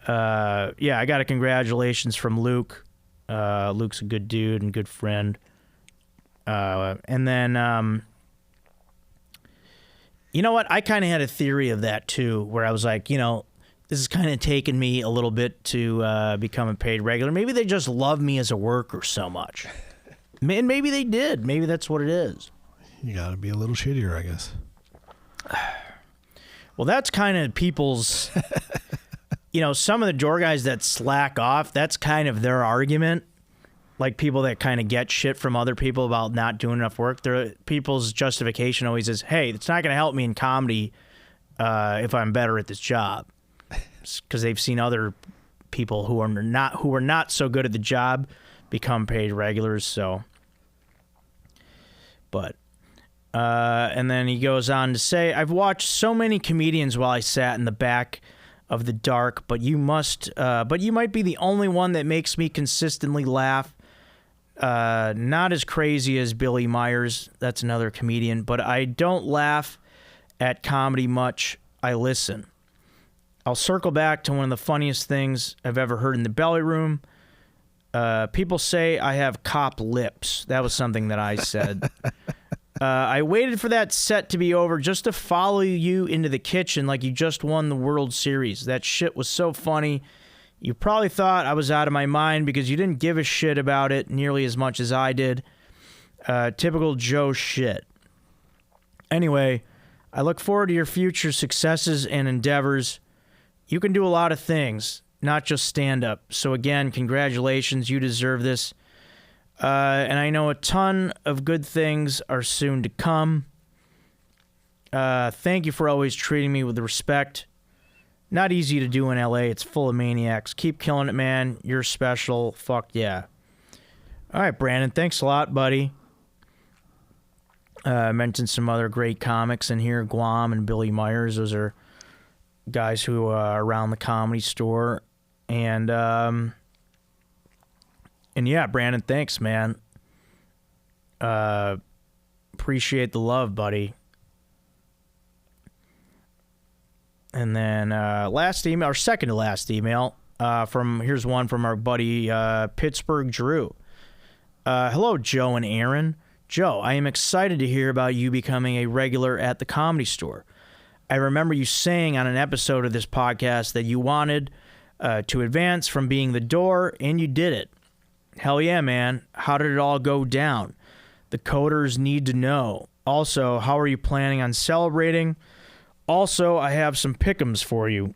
Speaker 2: I got a congratulations from Luke. Luke's a good dude and good friend. And then, you know what? I kind of had a theory of that, too, where I was like, this has kind of taken me a little bit to become a paid regular. Maybe they just love me as a worker so much. And maybe they did. Maybe that's what it is.
Speaker 1: You got to be a little shittier, I guess.
Speaker 2: Well, that's kind of people's, some of the door guys that slack off, that's kind of their argument. Like people that kind of get shit from other people about not doing enough work. People's justification always is, hey, it's not going to help me in comedy if I'm better at this job. Because they've seen other people who are not so good at the job become paid regulars. So, but and then he goes on to say, I've watched so many comedians while I sat in the back of the dark, but you might be the only one that makes me consistently laugh. Not as crazy as Billy Myers, that's another comedian, but I don't laugh at comedy much. I listen. I'll circle back to one of the funniest things I've ever heard in the belly room. People say I have cop lips. That was something that I said. I waited for that set to be over just to follow you into the kitchen like you just won the World Series. That shit was so funny. You probably thought I was out of my mind because you didn't give a shit about it nearly as much as I did. Typical Joe shit. Anyway, I look forward to your future successes and endeavors. You can do a lot of things, not just stand-up. So again, congratulations. You deserve this. And I know a ton of good things are soon to come. Thank you for always treating me with respect. Not easy to do in LA. It's full of maniacs. Keep killing it, man. You're special. Fuck yeah. All right, Brandon. Thanks a lot, buddy. I mentioned some other great comics in here. Guam and Billy Myers. Those are guys who are around the Comedy Store. And yeah, Brandon, thanks, man. Appreciate the love, buddy. And then last email, or second to last email, here's one from our buddy Pittsburgh Drew. Hello, Joe and Aaron. Joe, I am excited to hear about you becoming a regular at the Comedy Store. I remember you saying on an episode of this podcast that you wanted to advance from being the door, and you did it. Hell yeah, man. How did it all go down? The coders need to know. Also, how are you planning on celebrating? Also, I have some pick'ems for you.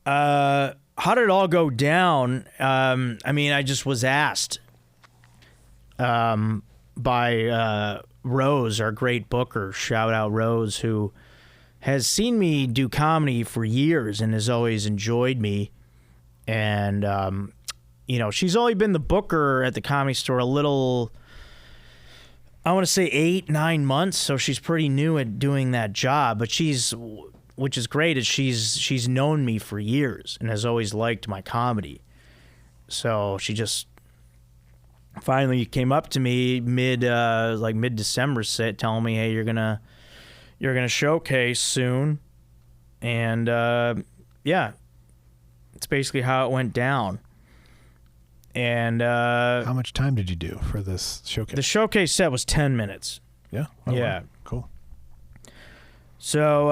Speaker 2: How did it all go down? I just was asked by Rose, our great booker. Shout out Rose, who has seen me do comedy for years and has always enjoyed me. And, she's only been the booker at the Comedy Store a little, I want to say 8-9 months, so she's pretty new at doing that job. But which is great, is she's known me for years and has always liked my comedy. So she just finally came up to me mid-December, telling me, "Hey, you're gonna showcase soon," and yeah, it's basically how it went down. And
Speaker 1: how much time did you do for this showcase?
Speaker 2: The showcase set was 10 minutes.
Speaker 1: Yeah. Oh,
Speaker 2: yeah.
Speaker 1: Wow. Cool.
Speaker 2: So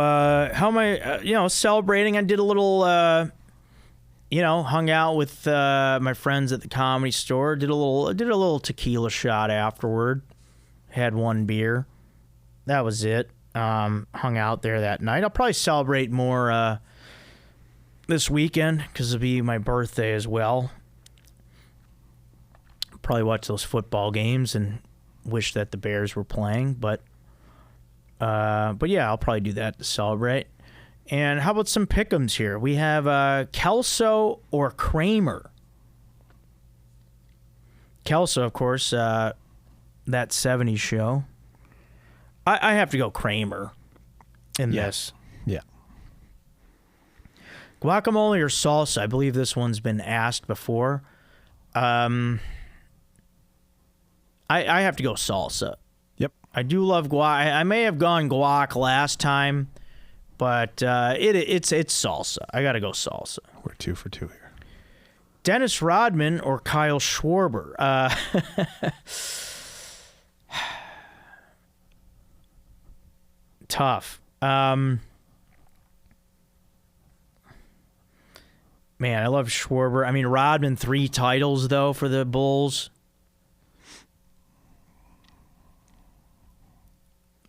Speaker 2: how am I? Celebrating? I did a little. Hung out with my friends at the Comedy Store. Did a little tequila shot afterward. Had one beer. That was it. Hung out there that night. I'll probably celebrate more this weekend because it'll be my birthday as well. Probably watch those football games and wish that the Bears were playing, but yeah, I'll probably do that to celebrate. And how about some pick'ems here? We have Kelso or Kramer. Kelso, of course, that 70s show. I have to go Kramer in this.
Speaker 1: Yeah.
Speaker 2: Guacamole or salsa? I believe this one's been asked before. I have to go salsa.
Speaker 1: Yep.
Speaker 2: I do love guac. I may have gone guac last time, but it's salsa. I got to go salsa.
Speaker 1: We're 2 for 2 here.
Speaker 2: Dennis Rodman or Kyle Schwarber? Tough. Man, I love Schwarber. I mean, Rodman, 3 titles, though, for the Bulls.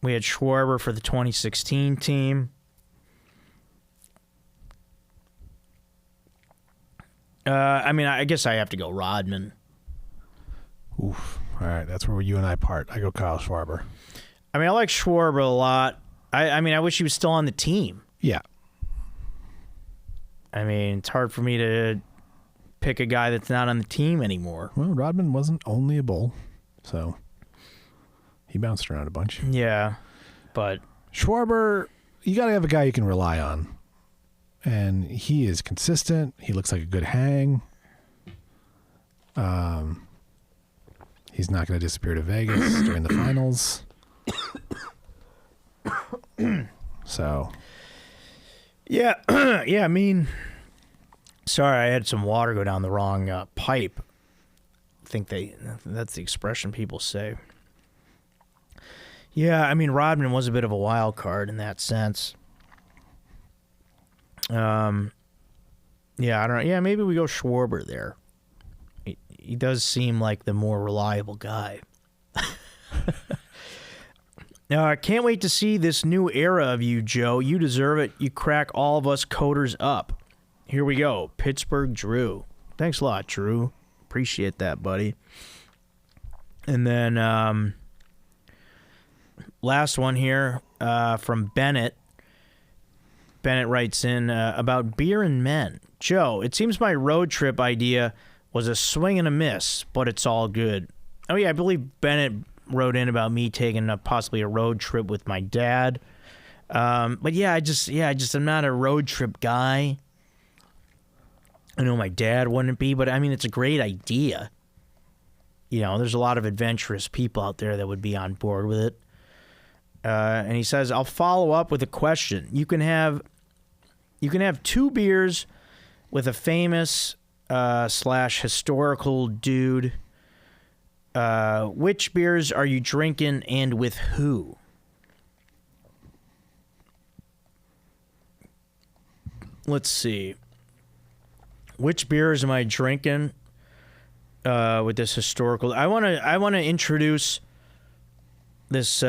Speaker 2: We had Schwarber for the 2016 team. I mean, I guess I have to go Rodman.
Speaker 1: Oof. All right, that's where you and I part. I go Kyle Schwarber.
Speaker 2: I mean, I like Schwarber a lot. I mean, I wish he was still on the team.
Speaker 1: Yeah.
Speaker 2: I mean, it's hard for me to pick a guy that's not on the team anymore.
Speaker 1: Well, Rodman wasn't only a Bull, so he bounced around a bunch.
Speaker 2: Yeah, but
Speaker 1: Schwarber, you got to have a guy you can rely on. And he is consistent. He looks like a good hang. He's not going to disappear to Vegas during the finals. So,
Speaker 2: yeah, yeah. I mean, sorry, I had some water go down the wrong pipe. I think that's the expression people say. Yeah, I mean, Rodman was a bit of a wild card in that sense. Yeah, I don't know. Yeah, maybe we go Schwarber there. He does seem like the more reliable guy. Now, I can't wait to see this new era of you, Joe. You deserve it. You crack all of us coders up. Here we go. Pittsburgh Drew. Thanks a lot, Drew. Appreciate that, buddy. And then last one here from Bennett. Bennett writes in about beer and men. Joe, it seems my road trip idea was a swing and a miss, but it's all good. Oh, yeah, I believe Bennett wrote in about me taking possibly a road trip with my dad. But yeah, I just I'm not a road trip guy. I know my dad wouldn't be, but I mean, it's a great idea. You know, there's a lot of adventurous people out there that would be on board with it. And he says, I'll follow up with a question. You can have 2 beers with a famous / historical dude. Which beers are you drinking and with who? Let's see. Which beers am I drinking with this historical? I want to introduce this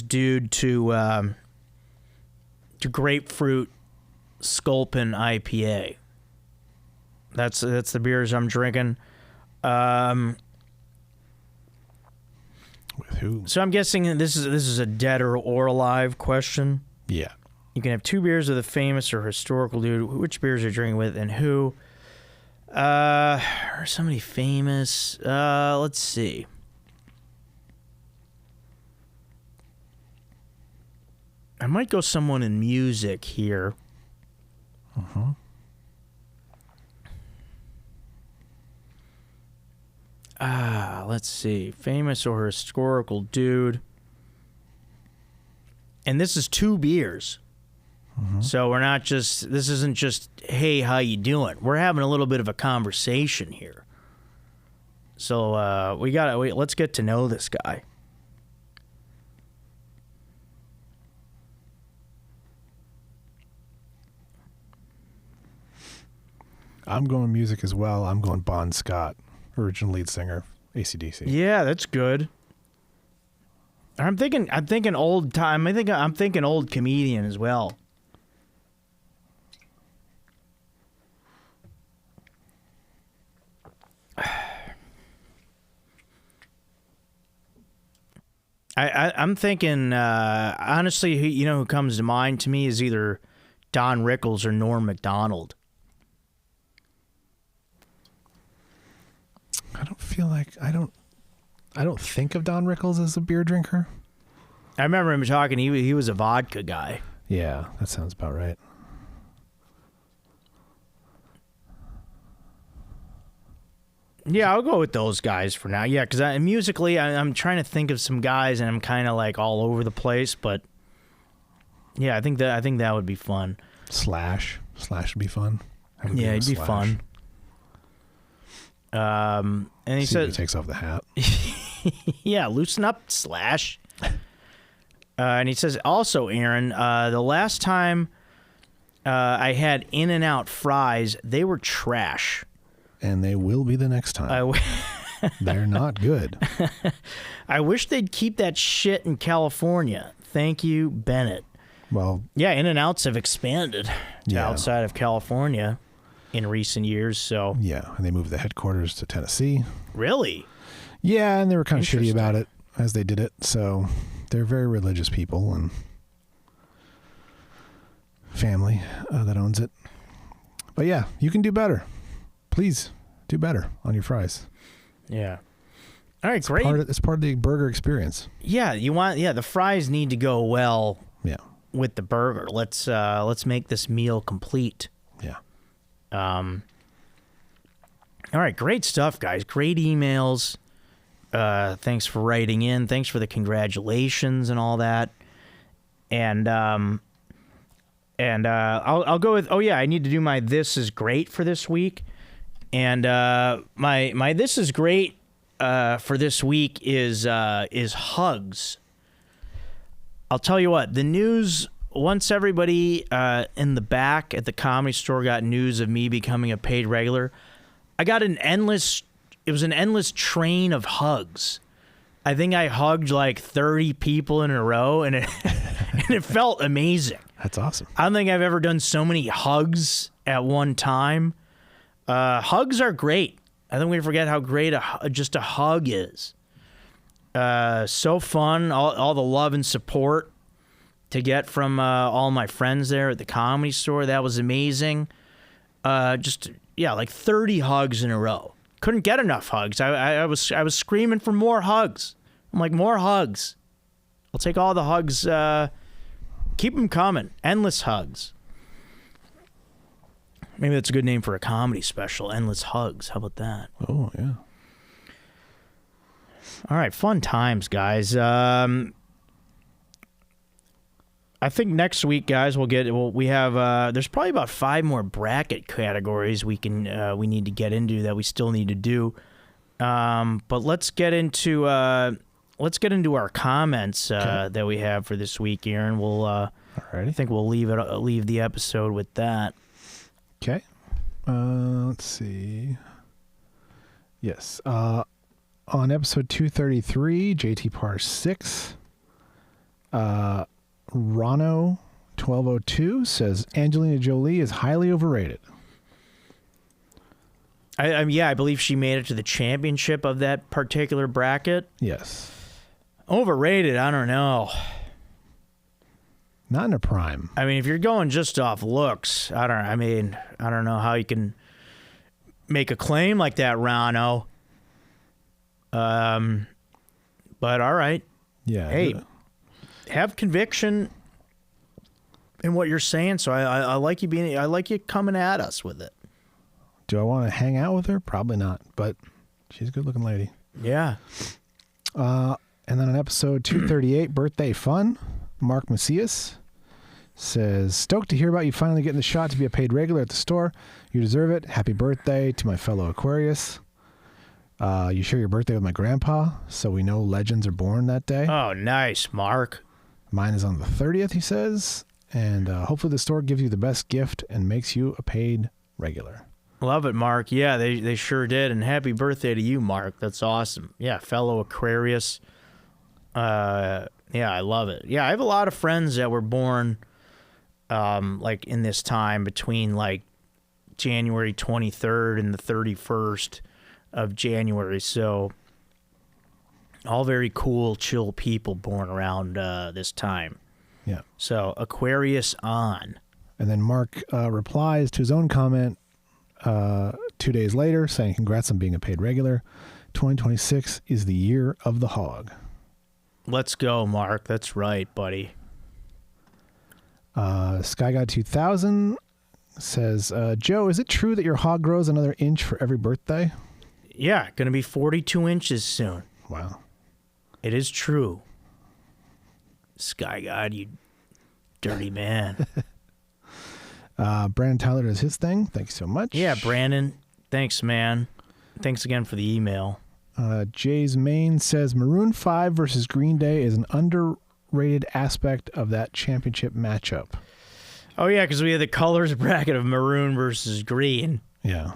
Speaker 2: dude to grapefruit Sculpin IPA. That's the beers I'm drinking.
Speaker 1: with who?
Speaker 2: So I'm guessing this is a dead or alive question.
Speaker 1: Yeah.
Speaker 2: You can have 2 beers with a famous or historical dude. Which beers are you drinking with and who? Or somebody famous. Let's see. I might go someone in music here.
Speaker 1: Uh-huh.
Speaker 2: Let's see. Famous or historical dude. And this is 2 beers.
Speaker 1: Mm-hmm.
Speaker 2: So this isn't just, hey, how you doing? We're having a little bit of a conversation here. So let's get to know this guy.
Speaker 1: I'm going music as well. I'm going Bon Scott, original lead singer, AC/DC.
Speaker 2: Yeah, that's good. I'm thinking old time. I'm thinking old comedian as well. I'm thinking, honestly, who comes to mind to me is either Don Rickles or Norm Macdonald.
Speaker 1: I don't feel like I don't think of Don Rickles as a beer drinker.
Speaker 2: I remember him talking. He was a vodka guy.
Speaker 1: Yeah, that sounds about right.
Speaker 2: Yeah, I'll go with those guys for now. Yeah, because musically, I'm trying to think of some guys, and I'm kind of like all over the place. But yeah, I think that would be fun.
Speaker 1: Slash would be fun.
Speaker 2: Yeah, it'd be fun. And he said,
Speaker 1: he takes off the hat.
Speaker 2: "Yeah, loosen up, Slash." And he says, also, Aaron, the last time I had In-N-Out fries. They were trash.
Speaker 1: And they will be the next time. They're not good.
Speaker 2: I wish they'd keep that shit in California. Thank you, Bennett.
Speaker 1: Well,
Speaker 2: yeah, In-N-Outs have expanded to outside of California in recent years. So
Speaker 1: yeah, and they moved the headquarters to Tennessee.
Speaker 2: Really?
Speaker 1: Yeah, and they were kind of shitty about it as they did it. So they're very religious people and family that owns it. But yeah, you can do better. Please do better on your fries.
Speaker 2: Yeah. All right, great.
Speaker 1: It's part of the burger experience.
Speaker 2: Yeah, the fries need to go well.
Speaker 1: Yeah.
Speaker 2: With the burger. Let's make this meal complete.
Speaker 1: Yeah.
Speaker 2: All right, great stuff, guys. Great emails. Thanks for writing in. Thanks for the congratulations and all that. And I'll go with, I need to do my This Is Great for this week. And my This Is Great for this week is hugs. I'll tell you what, the news, once everybody in the back at the Comedy Store got news of me becoming a paid regular, I got an endless train of hugs. I think I hugged like 30 people in a row, and it felt amazing.
Speaker 1: That's awesome.
Speaker 2: I don't think I've ever done so many hugs at one time. Hugs are great. I think we forget how great just a hug is. So fun, all the love and support to get from all my friends there at the Comedy Store. That was amazing. Like 30 hugs in a row. Couldn't get enough hugs. I was screaming for more hugs. I'm like, more hugs. I'll take all the hugs. Keep them coming. Endless hugs. Maybe that's a good name for a comedy special. Endless hugs. How about that?
Speaker 1: Oh, yeah.
Speaker 2: All right, fun times, guys. I think next week, guys, we have there's probably about 5 more bracket categories we need to get into that we still need to do. But let's get into our comments that we have for this week, Aaron. I think we'll leave the episode with that.
Speaker 1: Okay. Let's see. Yes. On episode 233, JT Par 6, Rano 1202 says Angelina Jolie is highly overrated.
Speaker 2: I believe she made it to the championship of that particular bracket.
Speaker 1: Yes.
Speaker 2: Overrated, I don't know.
Speaker 1: Not in her prime.
Speaker 2: I mean, if you're going just off looks, I don't know how you can make a claim like that, Rano. But all right.
Speaker 1: Yeah.
Speaker 2: Hey, have conviction in what you're saying. So I like you coming at us with it.
Speaker 1: Do I want to hang out with her? Probably not, but she's a good looking lady.
Speaker 2: Yeah.
Speaker 1: And then on episode 238, Birthday Fun, Mark Macias says, stoked to hear about you finally getting the shot to be a paid regular at the store. You deserve it. Happy birthday to my fellow Aquarius. You share your birthday with my grandpa, so we know legends are born that day.
Speaker 2: Oh, nice, Mark.
Speaker 1: Mine is on the 30th, he says. And hopefully the store gives you the best gift and makes you a paid regular.
Speaker 2: Love it, Mark. Yeah, they sure did. And happy birthday to you, Mark. That's awesome. Yeah, fellow Aquarius. Yeah, I love it. Yeah, I have a lot of friends that were born like in this time between like January 23rd and the 31st of January. So all very cool, chill people born around this time.
Speaker 1: Yeah.
Speaker 2: So Aquarius on.
Speaker 1: And then Mark replies to his own comment 2 days later saying, congrats on being a paid regular. 2026 is the year of the hog.
Speaker 2: Let's go, Mark. That's right, buddy.
Speaker 1: SkyGuy 2000 says, Joe, is it true that your hog grows another inch for every birthday?
Speaker 2: Yeah, going to be 42 inches soon.
Speaker 1: Wow.
Speaker 2: It is true. Sky God, you dirty man.
Speaker 1: Brandon Tyler does his thing. Thanks so much.
Speaker 2: Yeah, Brandon. Thanks, man. Thanks again for the email.
Speaker 1: Jay's Main says Maroon 5 versus Green Day is an underrated aspect of that championship matchup.
Speaker 2: Oh, yeah, because we had the colors bracket of maroon versus green.
Speaker 1: Yeah.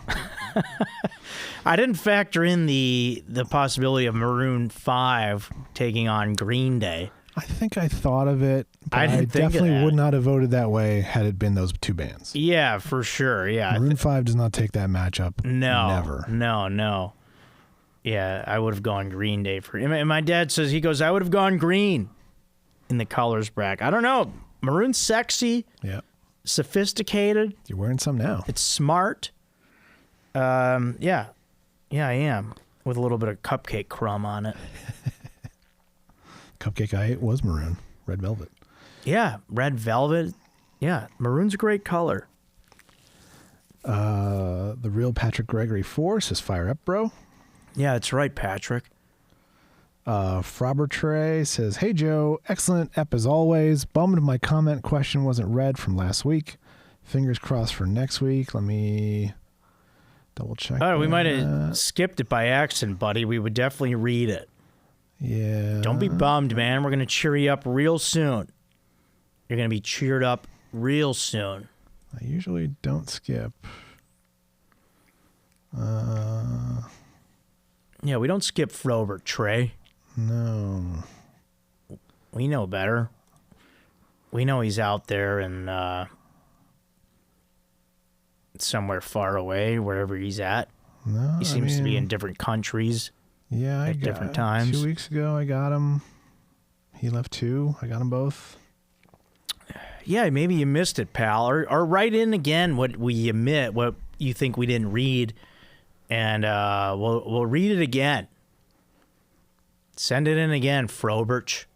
Speaker 2: I didn't factor in the possibility of Maroon 5 taking on Green Day.
Speaker 1: I think I thought of it, but
Speaker 2: I didn't think of
Speaker 1: definitely
Speaker 2: that.
Speaker 1: would not have voted that way had it been those two bands.
Speaker 2: Yeah, for sure. Yeah.
Speaker 1: Maroon 5 does not take that matchup.
Speaker 2: No.
Speaker 1: Never.
Speaker 2: No. Yeah, I would have gone Green Day for him. And my dad says, he goes, I would have gone green in the colors bracket. I don't know. Maroon's sexy,
Speaker 1: Yeah.
Speaker 2: sophisticated.
Speaker 1: You're wearing some now.
Speaker 2: It's smart. Yeah, I am, with a little bit of cupcake crumb on it.
Speaker 1: Cupcake I ate was maroon. Red velvet.
Speaker 2: Yeah, red velvet. Yeah, maroon's a great color.
Speaker 1: The real Patrick Gregory 4 says fire up, bro.
Speaker 2: Yeah, that's right, Patrick.
Speaker 1: Frobbertray says, hey, Joe, excellent ep as always. Bummed my comment question wasn't read from last week. Fingers crossed for next week. Let me double check.
Speaker 2: Oh, we might have skipped it by accident, buddy. We would definitely read it.
Speaker 1: Yeah.
Speaker 2: Don't be bummed, man. We're going to cheer you up real soon. You're going to be cheered up real soon.
Speaker 1: I usually don't skip.
Speaker 2: Yeah, we don't skip Frobert, Trey.
Speaker 1: No.
Speaker 2: We know better. We know he's out there and somewhere far away, wherever he's at.
Speaker 1: No.
Speaker 2: He seems to be in different countries.
Speaker 1: Yeah,
Speaker 2: at different times.
Speaker 1: 2 weeks ago, I got him. He left 2. I got them both.
Speaker 2: Yeah, maybe you missed it, pal. Or write in again what you think we didn't read, and we'll read it again. Send it in again, Frobert.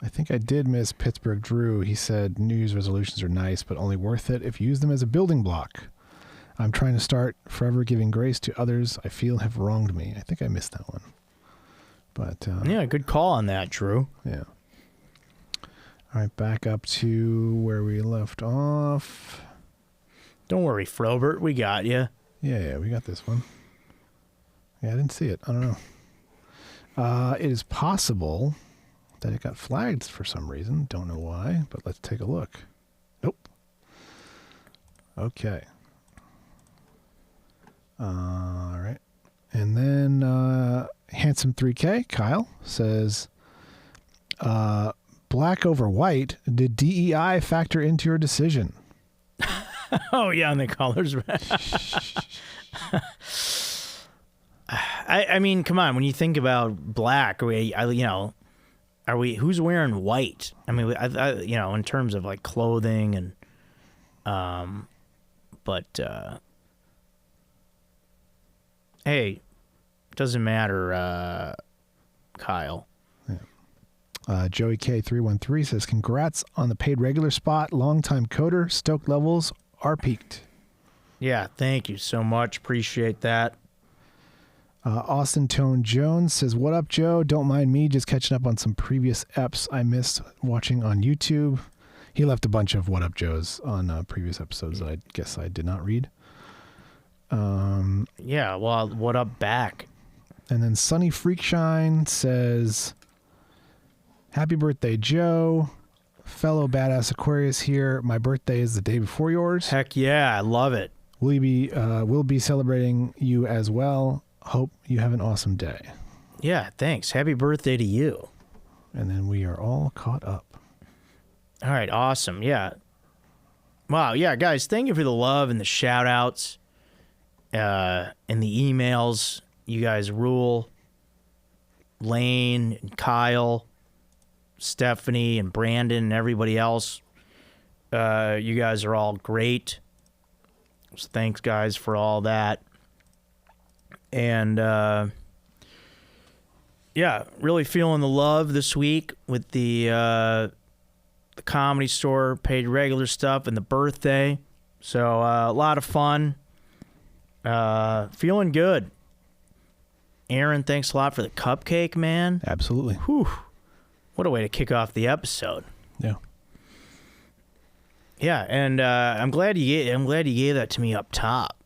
Speaker 1: I think I did miss Pittsburgh Drew. He said New Year's resolutions are nice, but only worth it if you use them as a building block. I'm trying to start forever giving grace to others I feel have wronged me. I think I missed that one. But
Speaker 2: Yeah, good call on that, Drew.
Speaker 1: yeah. All right, back up to where we left off.
Speaker 2: Don't worry, Frobert, we got you.
Speaker 1: Yeah, we got this one. Yeah, I didn't see it. I don't know. It is possible that it got flagged for some reason. Don't know why, but let's take a look. Nope. Okay. All right. And then Handsome 3K, Kyle, says, black over white, did DEI factor into your decision?
Speaker 2: Oh, yeah, on the colors. I mean, come on. When you think about black, who's wearing white? I mean, in terms of like clothing and, hey, doesn't matter, Kyle.
Speaker 1: Joey K313 says, congrats on the paid regular spot. Longtime coder. Stoke levels are peaked.
Speaker 2: Yeah, thank you so much. Appreciate that.
Speaker 1: Austin Tone Jones says, what up, Joe? Don't mind me, just catching up on some previous eps I missed watching on YouTube. He left a bunch of what up, Joes on previous episodes that I guess I did not read.
Speaker 2: Yeah, well, what up back?
Speaker 1: And then Sunny Freakshine says, happy birthday, Joe. Fellow badass Aquarius here. My birthday is the day before yours.
Speaker 2: Heck yeah, I love it.
Speaker 1: We'll be celebrating you as well. Hope you have an awesome day.
Speaker 2: Yeah, thanks. Happy birthday to you.
Speaker 1: And then we are all caught up.
Speaker 2: All right, awesome. Yeah. Wow, yeah, guys, thank you for the love and the shout outs and the emails. You guys rule. Lane and Kyle, Stephanie and Brandon and everybody else. You guys are all great. So thanks, guys, for all that. And, yeah, really feeling the love this week with the Comedy Store paid regular stuff and the birthday. So a lot of fun. Feeling good. Aaron, thanks a lot for the cupcake, man.
Speaker 1: Absolutely.
Speaker 2: Whew. What a way to kick off the episode.
Speaker 1: Yeah.
Speaker 2: Yeah, and I'm glad you gave that to me up top.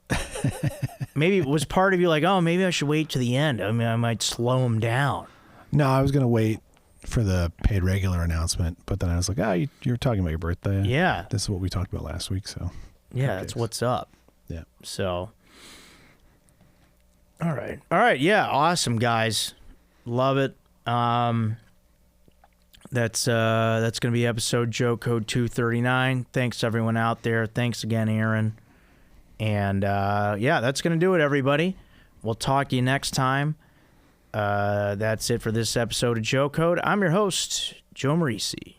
Speaker 2: Maybe it was part of you like, oh, maybe I should wait to the end. I mean, I might slow him down.
Speaker 1: No, I was going to wait for the paid regular announcement, but then I was like, you're talking about your birthday.
Speaker 2: Yeah.
Speaker 1: This is what we talked about last week, so.
Speaker 2: Yeah, that's what's up.
Speaker 1: Yeah.
Speaker 2: So. All right. Yeah. Awesome, guys. Love it. That's going to be episode Joe Code 239. Thanks to everyone out there. Thanks again, Aaron. And that's going to do it, everybody. We'll talk to you next time. That's it for this episode of Joe Code. I'm your host, Joe Marrese.